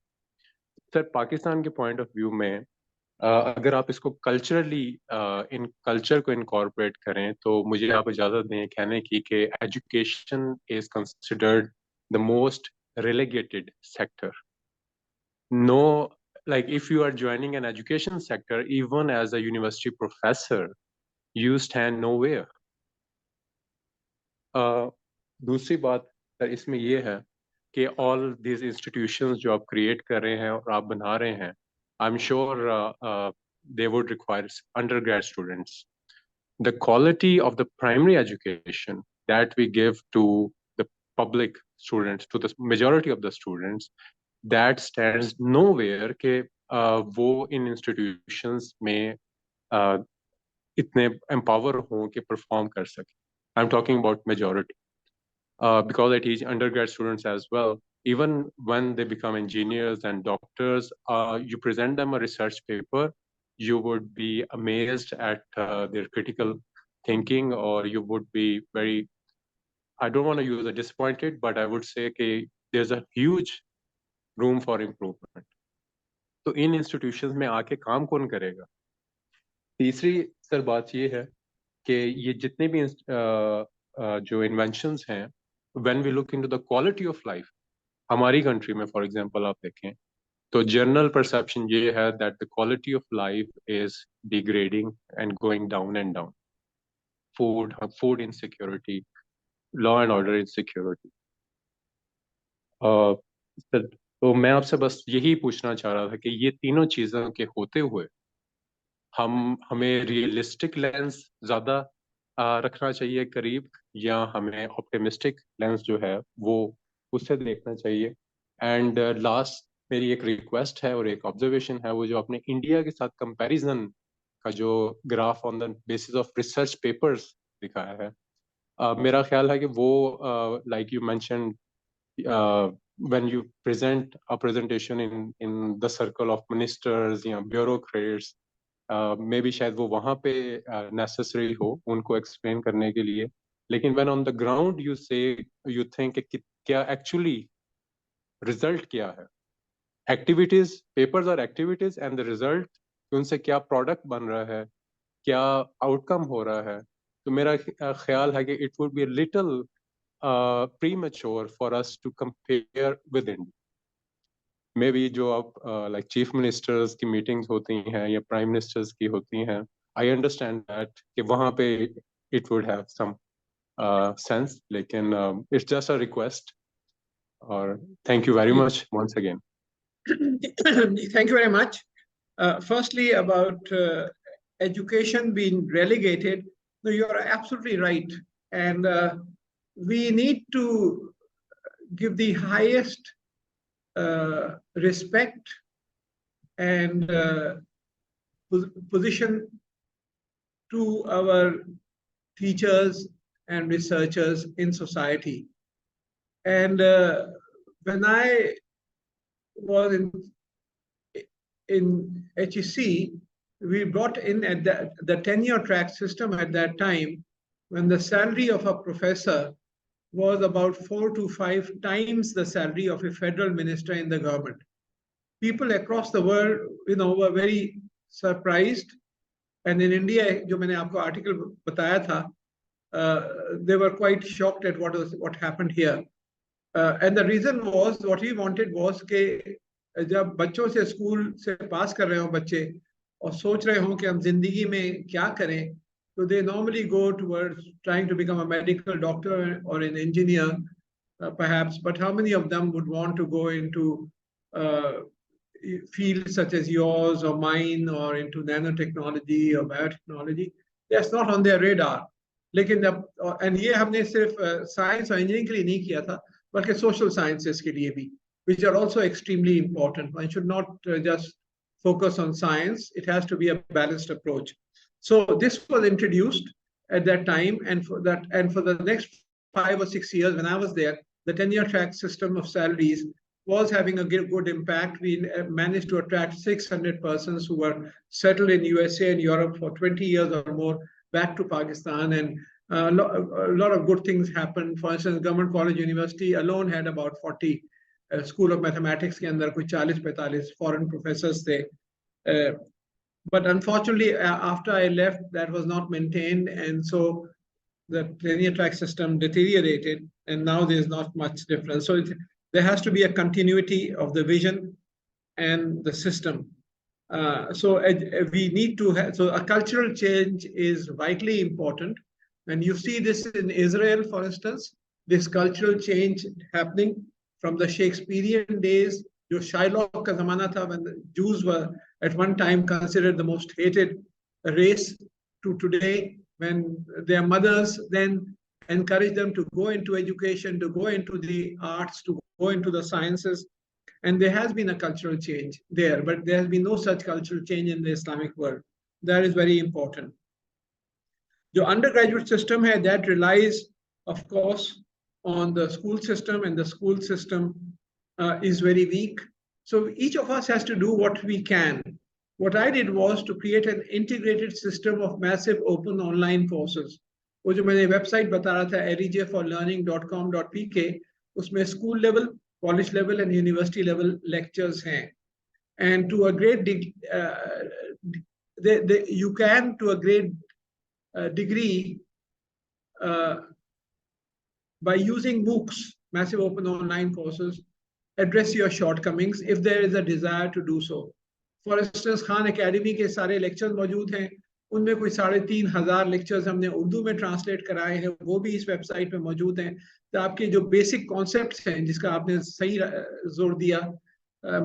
सर, पाकिस्तान के पॉइंट ऑफ व्यू में अगर आप इसको कल्चरली, इन कल्चर को इनकॉर्पोरेट करें, तो मुझे आप इजाज़त दें कहने की कि education is considered the most relegated sector. No, like if you are joining an education sector, even as a university professor, you stand nowhere. दूसरी बात सर इसमें ये है कि all these institutions जो आप create कर रहे हैं और आप बना रहे हैं, I'm sure they would require undergrad students. The quality of the primary education that we give to the public students, to the majority of the students, that stands nowhere कि वो इन institutions में इतने empower हों कि perform कर सकें. I'm talking about majority. Because I teach undergrad students as well. Even when they become engineers and doctors, you present them a research paper, you would be amazed at their critical thinking, or you would be very, I don't want to use a disappointed, but I would say कि there's a huge room for improvement. तो इन institutions में आके काम कौन करेगा? तीसरी sir बात ये है कि ये जितने भी जो inventions हैं, when we look into the quality of life, हमारी कंट्री में फॉर एग्जांपल आप देखें तो जनरल परसेप्शन ये है that the quality of life is degrading and going down and down. Food insecurity, law and order insecurity. तो मैं आपसे बस यही पूछना चाह रहा था कि ये तीनों चीज़ों के होते हुए हमें रियलिस्टिक लेंस ज़्यादा रखना चाहिए करीब, या हमें ऑप्टिमिस्टिक लेंस जो है वो उससे देखना चाहिए. एंड लास्ट मेरी एक रिक्वेस्ट है और एक ऑब्जर्वेशन है, वो जो आपने इंडिया के साथ कंपैरिजन का जो graph on the basis of research papers दिखाया है, मेरा ख्याल है कि वो like you mentioned when you present a presentation in the circle of ministers या bureaucrats, मे बी शायद वो वहाँ पे नेसेसरी हो उनको एक्सप्लेन करने के लिए, लेकिन when on the ground you say, you think कि क्या एक्चुअली रिजल्ट क्या है. एक्टिविटीज, पेपर्स और एक्टिविटीज एंड द रिजल्ट, उनसे क्या प्रोडक्ट बन रहा है, क्या आउटकम हो रहा है. तो मेरा ख्याल है कि it would be little premature for us to compare with India. Maybe जो आप लाइक चीफ मिनिस्टर्स की मीटिंग्स होती हैं या प्राइम मिनिस्टर्स की होती हैं, आई अंडरस्टैंड दैट कि वहाँ पे it would have some sense, लेकिन इट्स जस्ट अ रिक्वेस्ट. और thank you very much once again. Thank you very much. Firstly, about education being relegated, no, you are absolutely right. And we need to give the highest respect and position to our teachers and researchers in society. And when I was in HEC, we brought in at the tenure track system at that time, when the salary of a professor was about 4 to 5 times the salary of a federal minister in the government. People across the world, were very surprised. And in India, जो मैंने आपको article बताया था, they were quite shocked at what happened here. And the reason was, what we wanted was कि जब बच्चों से school से पास कर रहे हो बच्चे और सोच रहे हो कि हम जिंदगी में क्या करें, so they normally go towards trying to become a medical doctor or an engineer, perhaps. But how many of them would want to go into fields such as yours or mine, or into nanotechnology or biotechnology? That's not on their radar. लेकिन and ये हमने सिर्फ science और engineering के लिए नहीं किया था, बल्कि सोशल साइंसेस के लिए भी, which are also extremely important. One should not just focus on science. It has to be a balanced approach. So this was introduced, at that time, and for the next 5 or 6 years when I was there, the tenure track system of salaries was having a good impact. We managed to attract 600 persons who were settled in USA and Europe for 20 years or more back to Pakistan, and a lot of good things happened. For instance, Government College University alone had about 40 School of Mathematics के अंदर कोई 40-45 foreign professors थे. But unfortunately, after I left, that was not maintained, and so the tenure track system deteriorated, and now there's not much difference. So there has to be a continuity of the vision and the system. So we need to have, so a cultural change is vitally important. And you see this in Israel, for instance, this cultural change happening from the Shakespearean days, जो Shylock का ज़माना था, when the Jews were at one time considered the most hated race, to today, when their mothers then encourage them to go into education, to go into the arts, to go into the sciences. And there has been a cultural change there, but there has been no such cultural change in the Islamic world. That is very important. The undergraduate system hai, that relies, of course, on the school system, and the school system is very weak. So each of us has to do what we can. What I did was to create an integrated system of massive open online courses. वो जो मैंने website बता रहा था, rejforlearning.com.pk, उसमें school level, college level, and university level lectures हैं. And to a great you can, to a great degree, by using MOOCs, massive open online courses, address your shortcomings if there is a desire to do so. For instance, Khan Academy के सारे lectures मौजूद हैं, उनमें कोई 3,500 lectures हमने उर्दू में translate कराए हैं, वो भी इस website पे मौजूद हैं. तो आपके जो basic concepts हैं, जिसका आपने सही जोर दिया,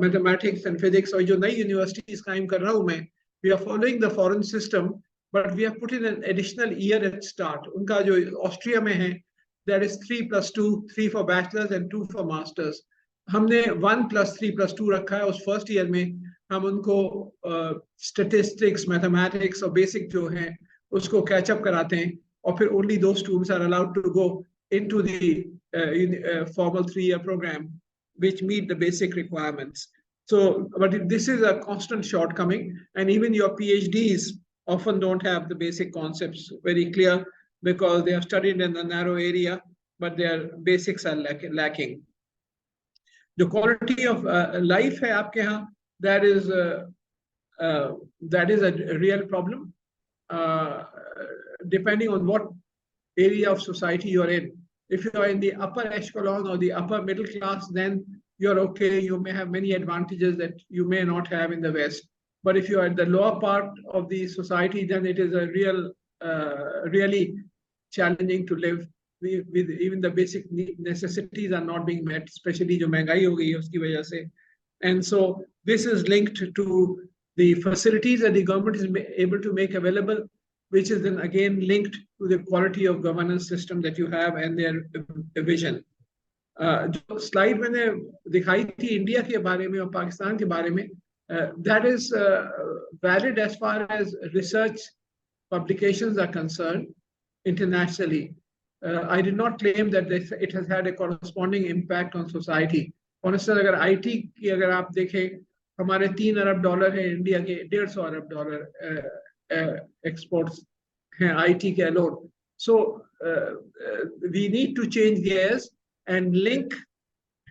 mathematics and physics, और जो नई universities कायम कर रहा हूँ मैं, we are following the foreign system, but we have put in an additional year at start. उनका जो Austria में है, that is 3+2, 3 for bachelors and 2 for masters. हमने 1+3+2 रखा है. उस first year में हम उनको statistics, mathematics और basic जो हैं उसको catch up कराते हैं, और फिर only those students are allowed to go into the formal 3-year program which meet the basic requirements. So, but this is a constant shortcoming, and even your PhDs often don't have the basic concepts very clear because they have studied in a narrow area, but their basics are lacking. The quality of life है आपके यहाँ, that is a real problem, depending on what area of society you're in. If you are in the upper echelon or the upper middle class, then you're okay. You may have many advantages that you may not have in the West. But if you are at the lower part of the society, then it is a really challenging to live. With even the basic necessities are not being met, especially जो महंगाई हो गई है उसकी वजह से. And so this is linked to the facilities that the government is able to make available, which is then again linked to the quality of governance system that you have and their vision. जो slide मैंने दिखाई थी India के बारे में और पाकिस्तान के बारे में, that is valid as far as research publications are concerned internationally. I did not claim that it has had a corresponding impact on society. For instance, अगर IT की अगर आप देखें, हमारे $3 अरब है, इंडिया के $150 अरब exports हैं IT के alone. So we need to change gears and link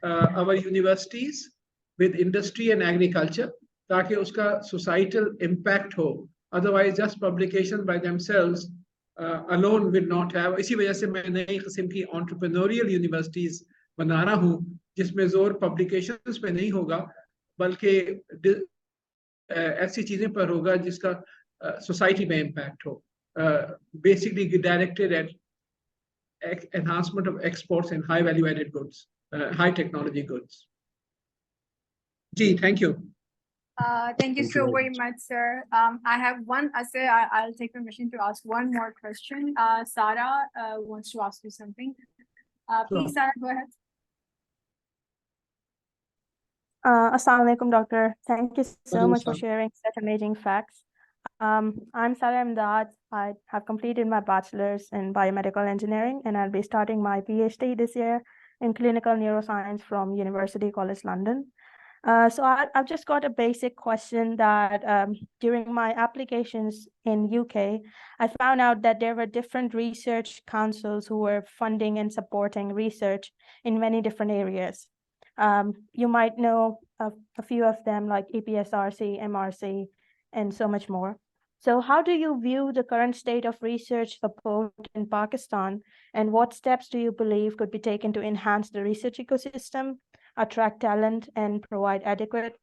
our universities with industry and agriculture, ताकि उसका societal impact हो. Otherwise, just publications by themselves alone will not have. इसी वजह से मैं नई किस्म की entrepreneurial universities बना रहा हूँ, जिसमें जोर publications पे नहीं होगा, बल्कि ऐसी चीजें पर होगा जिसका society में impact हो. Basically directed at enhancement of exports and high value-added goods, high technology goods. Ji, thank you. Thank you so very much, sir. I have one, sir, I'll take permission to ask one more question. Sarah wants to ask you something. Please, Sarah, go ahead. Assalamu alaikum, doctor. Thank you so much for sharing such amazing facts. I'm Sarah Imdad. I have completed my bachelor's in biomedical engineering, and I'll be starting my PhD this year in clinical neuroscience from University College London. So I've just got a basic question that during my applications in UK, I found out that there were different research councils who were funding and supporting research in many different areas. You might know a few of them like EPSRC, MRC, and so much more. So how do you view the current state of research support in Pakistan, and what steps do you believe could be taken to enhance the research ecosystem, attract talent, and provide adequate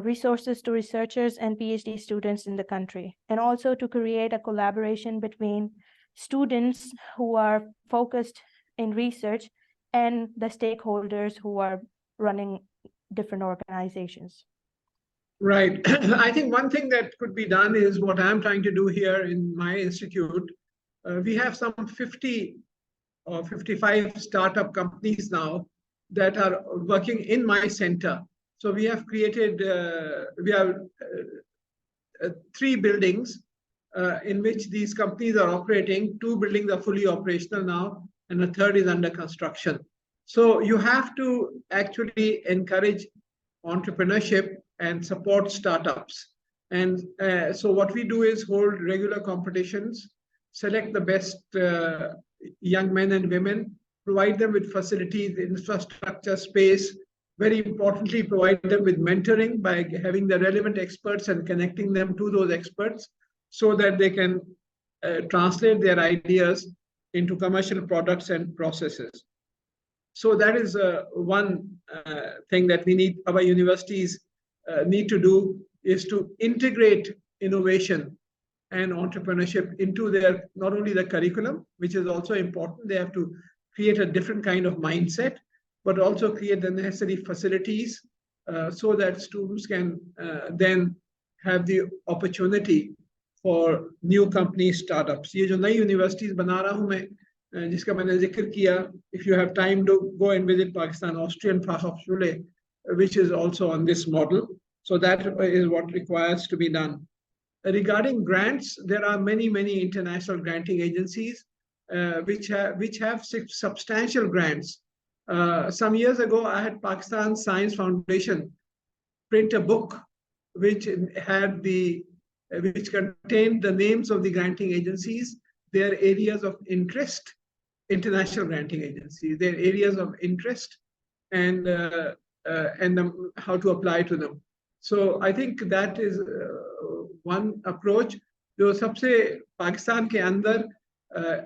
resources to researchers and PhD students in the country, and also to create a collaboration between students who are focused in research and the stakeholders who are running different organizations? Right. I think one thing that could be done is what I'm trying to do here in my institute. We have some 50 or 55 startup companies now that are working in my center. So we have created, we have 3 buildings in which these companies are operating. 2 buildings are fully operational now, and a third is under construction. So you have to actually encourage entrepreneurship and support startups. And so what we do is hold regular competitions, select the best young men and women, provide them with facilities, infrastructure, space. Very importantly, provide them with mentoring by having the relevant experts and connecting them to those experts so that they can translate their ideas into commercial products and processes. So that is one thing that we need, our universities need to do, is to integrate innovation and entrepreneurship into their, not only the curriculum, which is also important, they have to create a different kind of mindset, but also create the necessary facilities so that students can then have the opportunity for new company startups. ये जो नई universities बना रहा हूँ मैं, जिसका मैंने जिक्र किया, if you have time to go and visit Pakistan Austrian Fachhochschule, which is also on this model. So that is what requires to be done. Regarding grants, there are many, many international granting agencies which have substantial grants. Some years ago, I had Pakistan Science Foundation print a book which had which contained the names of the granting agencies, their areas of interest, international granting agencies, their areas of interest, and how to apply to them. So I think that is one approach. जो सबसे पाकिस्तान के अंदर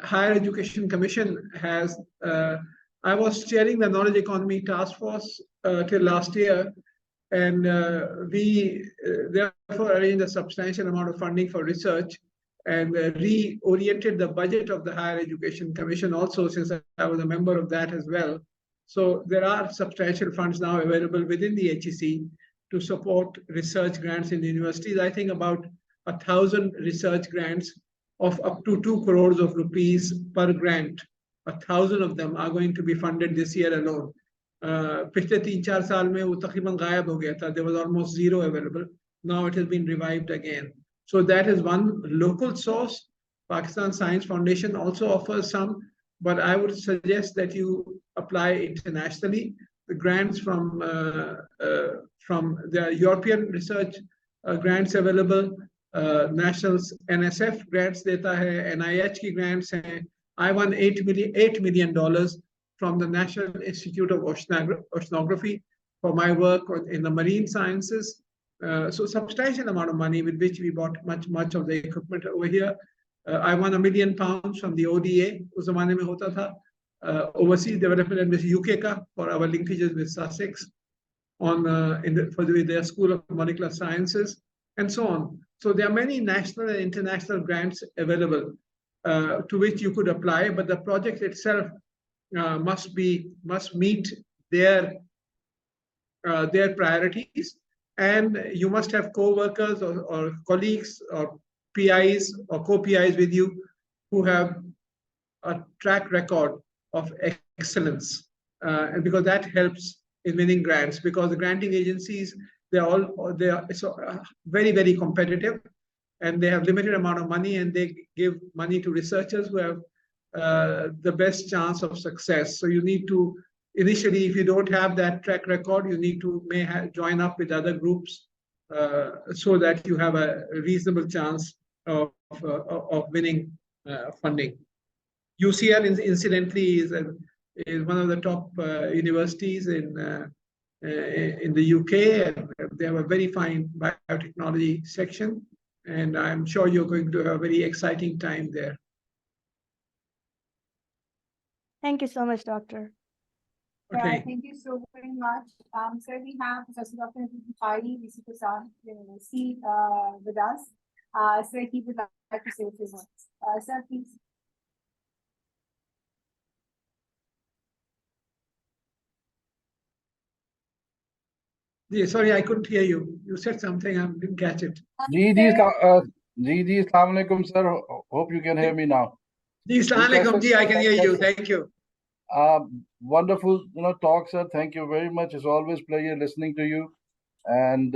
Higher Education Commission has, I was chairing the Knowledge Economy Task Force till last year, and we therefore arranged a substantial amount of funding for research and reoriented the budget of the Higher Education Commission also, since I was a member of that as well. So there are substantial funds now available within the HEC to support research grants in the universities. I think about 1,000 research grants of up to 2 crores of rupees per grant. 1,000 of them are going to be funded this year alone. पिछले 3-4 साल में वो तकरीबन गायब हो गया था. There was almost zero available. Now it has been revived again. So that is one local source. Pakistan Science Foundation also offers some, but I would suggest that you apply internationally. The grants from the European research grants available, national NSF grants देता है, NIH की grants हैं. I won $8 million from the National Institute of Oceanography for my work in the marine sciences. So substantial amount of money with which we bought much of the equipment over here. I won £1 million from the ODA. उस जमाने में होता था. Overseas Development Administration UK का for our linkages with Sussex on for their School of Molecular Sciences and so on. So there are many national and international grants available to which you could apply, but the project itself must meet their priorities, and you must have co-workers or colleagues or PIs or co-PIs with you who have a track record of excellence, and because that helps in winning grants, because the granting agencies, they are very, very competitive, and they have limited amount of money, and they give money to researchers who have the best chance of success. So you need to, initially, if you don't have that track record, you need to join up with other groups so that you have a reasonable chance of winning funding. UCL, incidentally, is one of the top universities in the UK, and they have a very fine biotechnology section, and I'm sure you're going to have a very exciting time there. Thank you so much, Doctor. Yeah, Okay. thank you so very much. Sir, we have Professor Dr. Bukhari, VC Prasad University, with us. Sir, he would like to say a few words. Sir, please. Yeah, sorry, I couldn't hear you. You said something, I didn't catch it. Assalamu alaikum, sir. Hope you can hear me now. Assalamu alaikum, I can hear you. Thank you. Wonderful, talk, sir. Thank you very much. It's always pleasure listening to you, and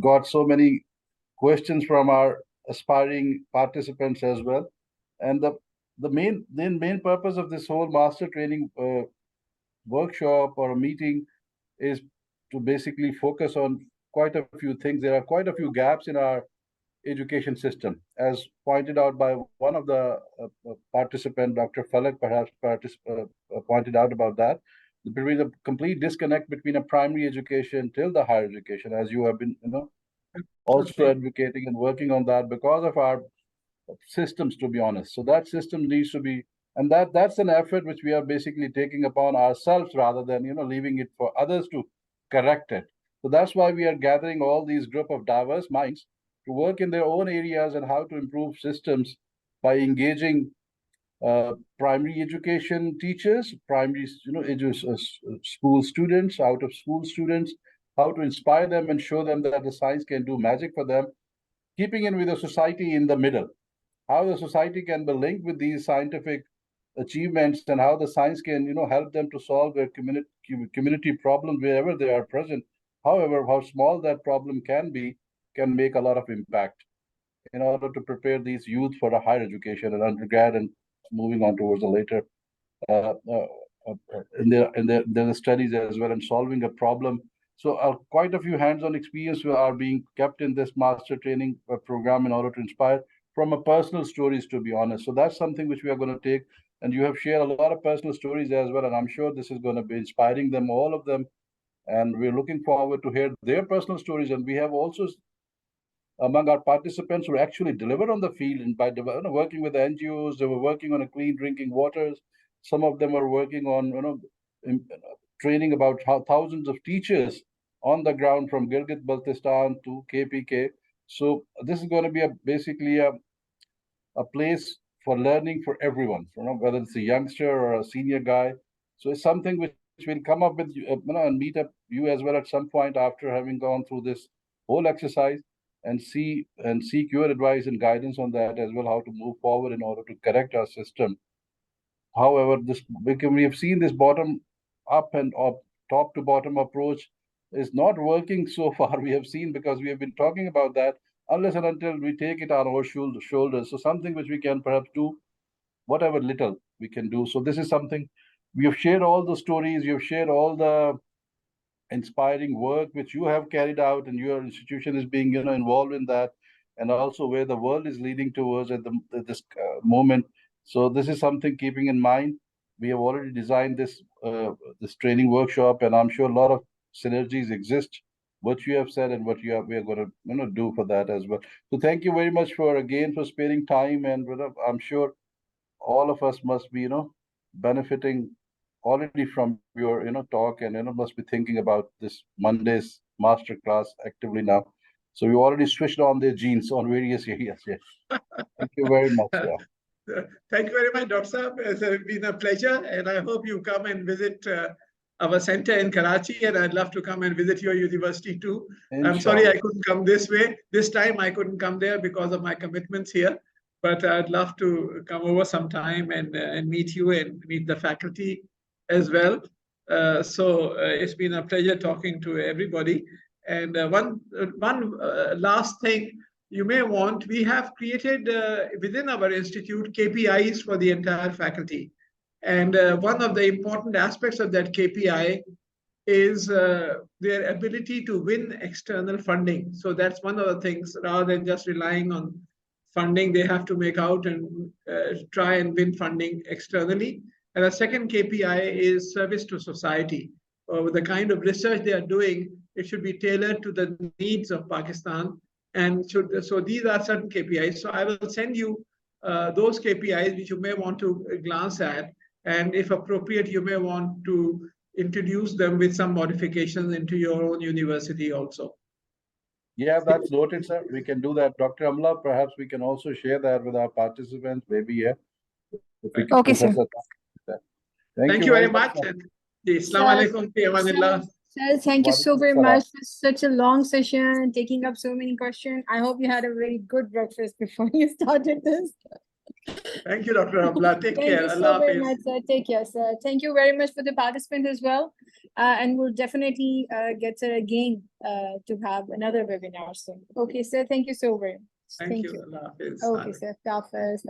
got so many questions from our aspiring participants as well. And the main purpose of this whole master training workshop or a meeting is to basically focus on quite a few things. There are quite a few gaps in our education system, as pointed out by one of the participant, Dr. Falak, perhaps pointed out about that. Between the complete disconnect between a primary education till the higher education, as you have been, also advocating and working on that because of our systems, to be honest. So that system needs to be, and that's an effort which we are basically taking upon ourselves rather than leaving it for others to correct it. So that's why we are gathering all these group of diverse minds to work in their own areas and how to improve systems by engaging primary education teachers, primary school students, out of school students, how to inspire them and show them that the science can do magic for them, keeping in with the society in the middle, how the society can be linked with these scientific achievements and how the science can help them to solve their community problems wherever they are present. However, how small that problem can be can make a lot of impact in order to prepare these youth for a higher education and undergrad and moving on towards a later in their studies as well and solving a problem. So quite a few hands-on experience are being kept in this master training program in order to inspire from a personal stories, to be honest. So that's something which we are going to take, and you have shared a lot of personal stories as well, and I'm sure this is going to be inspiring them, all of them, and we're looking forward to hear their personal stories. And we have also among our participants who actually delivered on the field and by working with the NGOs, they were working on a clean drinking waters. Some of them are working on training about thousands of teachers on the ground from Gilgit-Baltistan to KPK. So this is going to be basically a place for learning for everyone, whether it's a youngster or a senior guy. So it's something which will come up with and meet up you as well at some point after having gone through this whole exercise and seek your advice and guidance on that as well, how to move forward in order to correct our system. However, we have seen this bottom up and top to bottom approach is not working so far. We have seen, because we have been talking about that, unless and until we take it on our shoulders. So something which we can perhaps do, whatever little we can do. So this is something we have shared all the stories, you have shared all the inspiring work which you have carried out, and your institution is being involved in that, and also where the world is leading towards at this moment. So this is something keeping in mind. We have already designed this training workshop, and I'm sure a lot of synergies exist, what you have said and what we are going to do for that as well. So thank you very much for sparing time, and I'm sure all of us must be benefiting already from your talk, and must be thinking about this Monday's master class actively now. So you already switched on their genes on various areas. Yes. Thank you very much. Yeah. Thank you very much, Dr. Saab. It's been a pleasure, and I hope you come and visit our center in Karachi, and I'd love to come and visit your university too. Inshallah. I'm sorry I couldn't come this way. This time I couldn't come there because of my commitments here, but I'd love to come over sometime and meet you and meet the faculty as well. So it's been a pleasure talking to everybody. And one last thing, you may want, we have created within our institute KPIs for the entire faculty. And one of the important aspects of that KPI is their ability to win external funding. So that's one of the things, rather than just relying on funding, they have to make out and try and win funding externally. And the second KPI is service to society. The kind of research they are doing, it should be tailored to the needs of Pakistan. And so these are certain KPIs. So I will send you those KPIs which you may want to glance at. And if appropriate, you may want to introduce them with some modifications into your own university also. Yeah, that's noted, sir. We can do that. Dr. Amla, perhaps we can also share that with our participants, maybe, yeah. Okay, sir. Thank you very much. Assalamu alaikum. Fi amanillah. Sir, thank you so very Walaikum much for such a long session, taking up so many questions. I hope you had a very good breakfast before you started this. Thank you, Dr. Abdullah. Take care. Thank you so very much, sir. Take care, sir. Thank you very much for the participants as well. And we'll definitely get her again to have another webinar soon. Okay, sir. Thank you so very much. Thank you. Allah Hafiz. Okay, sir. Stop first.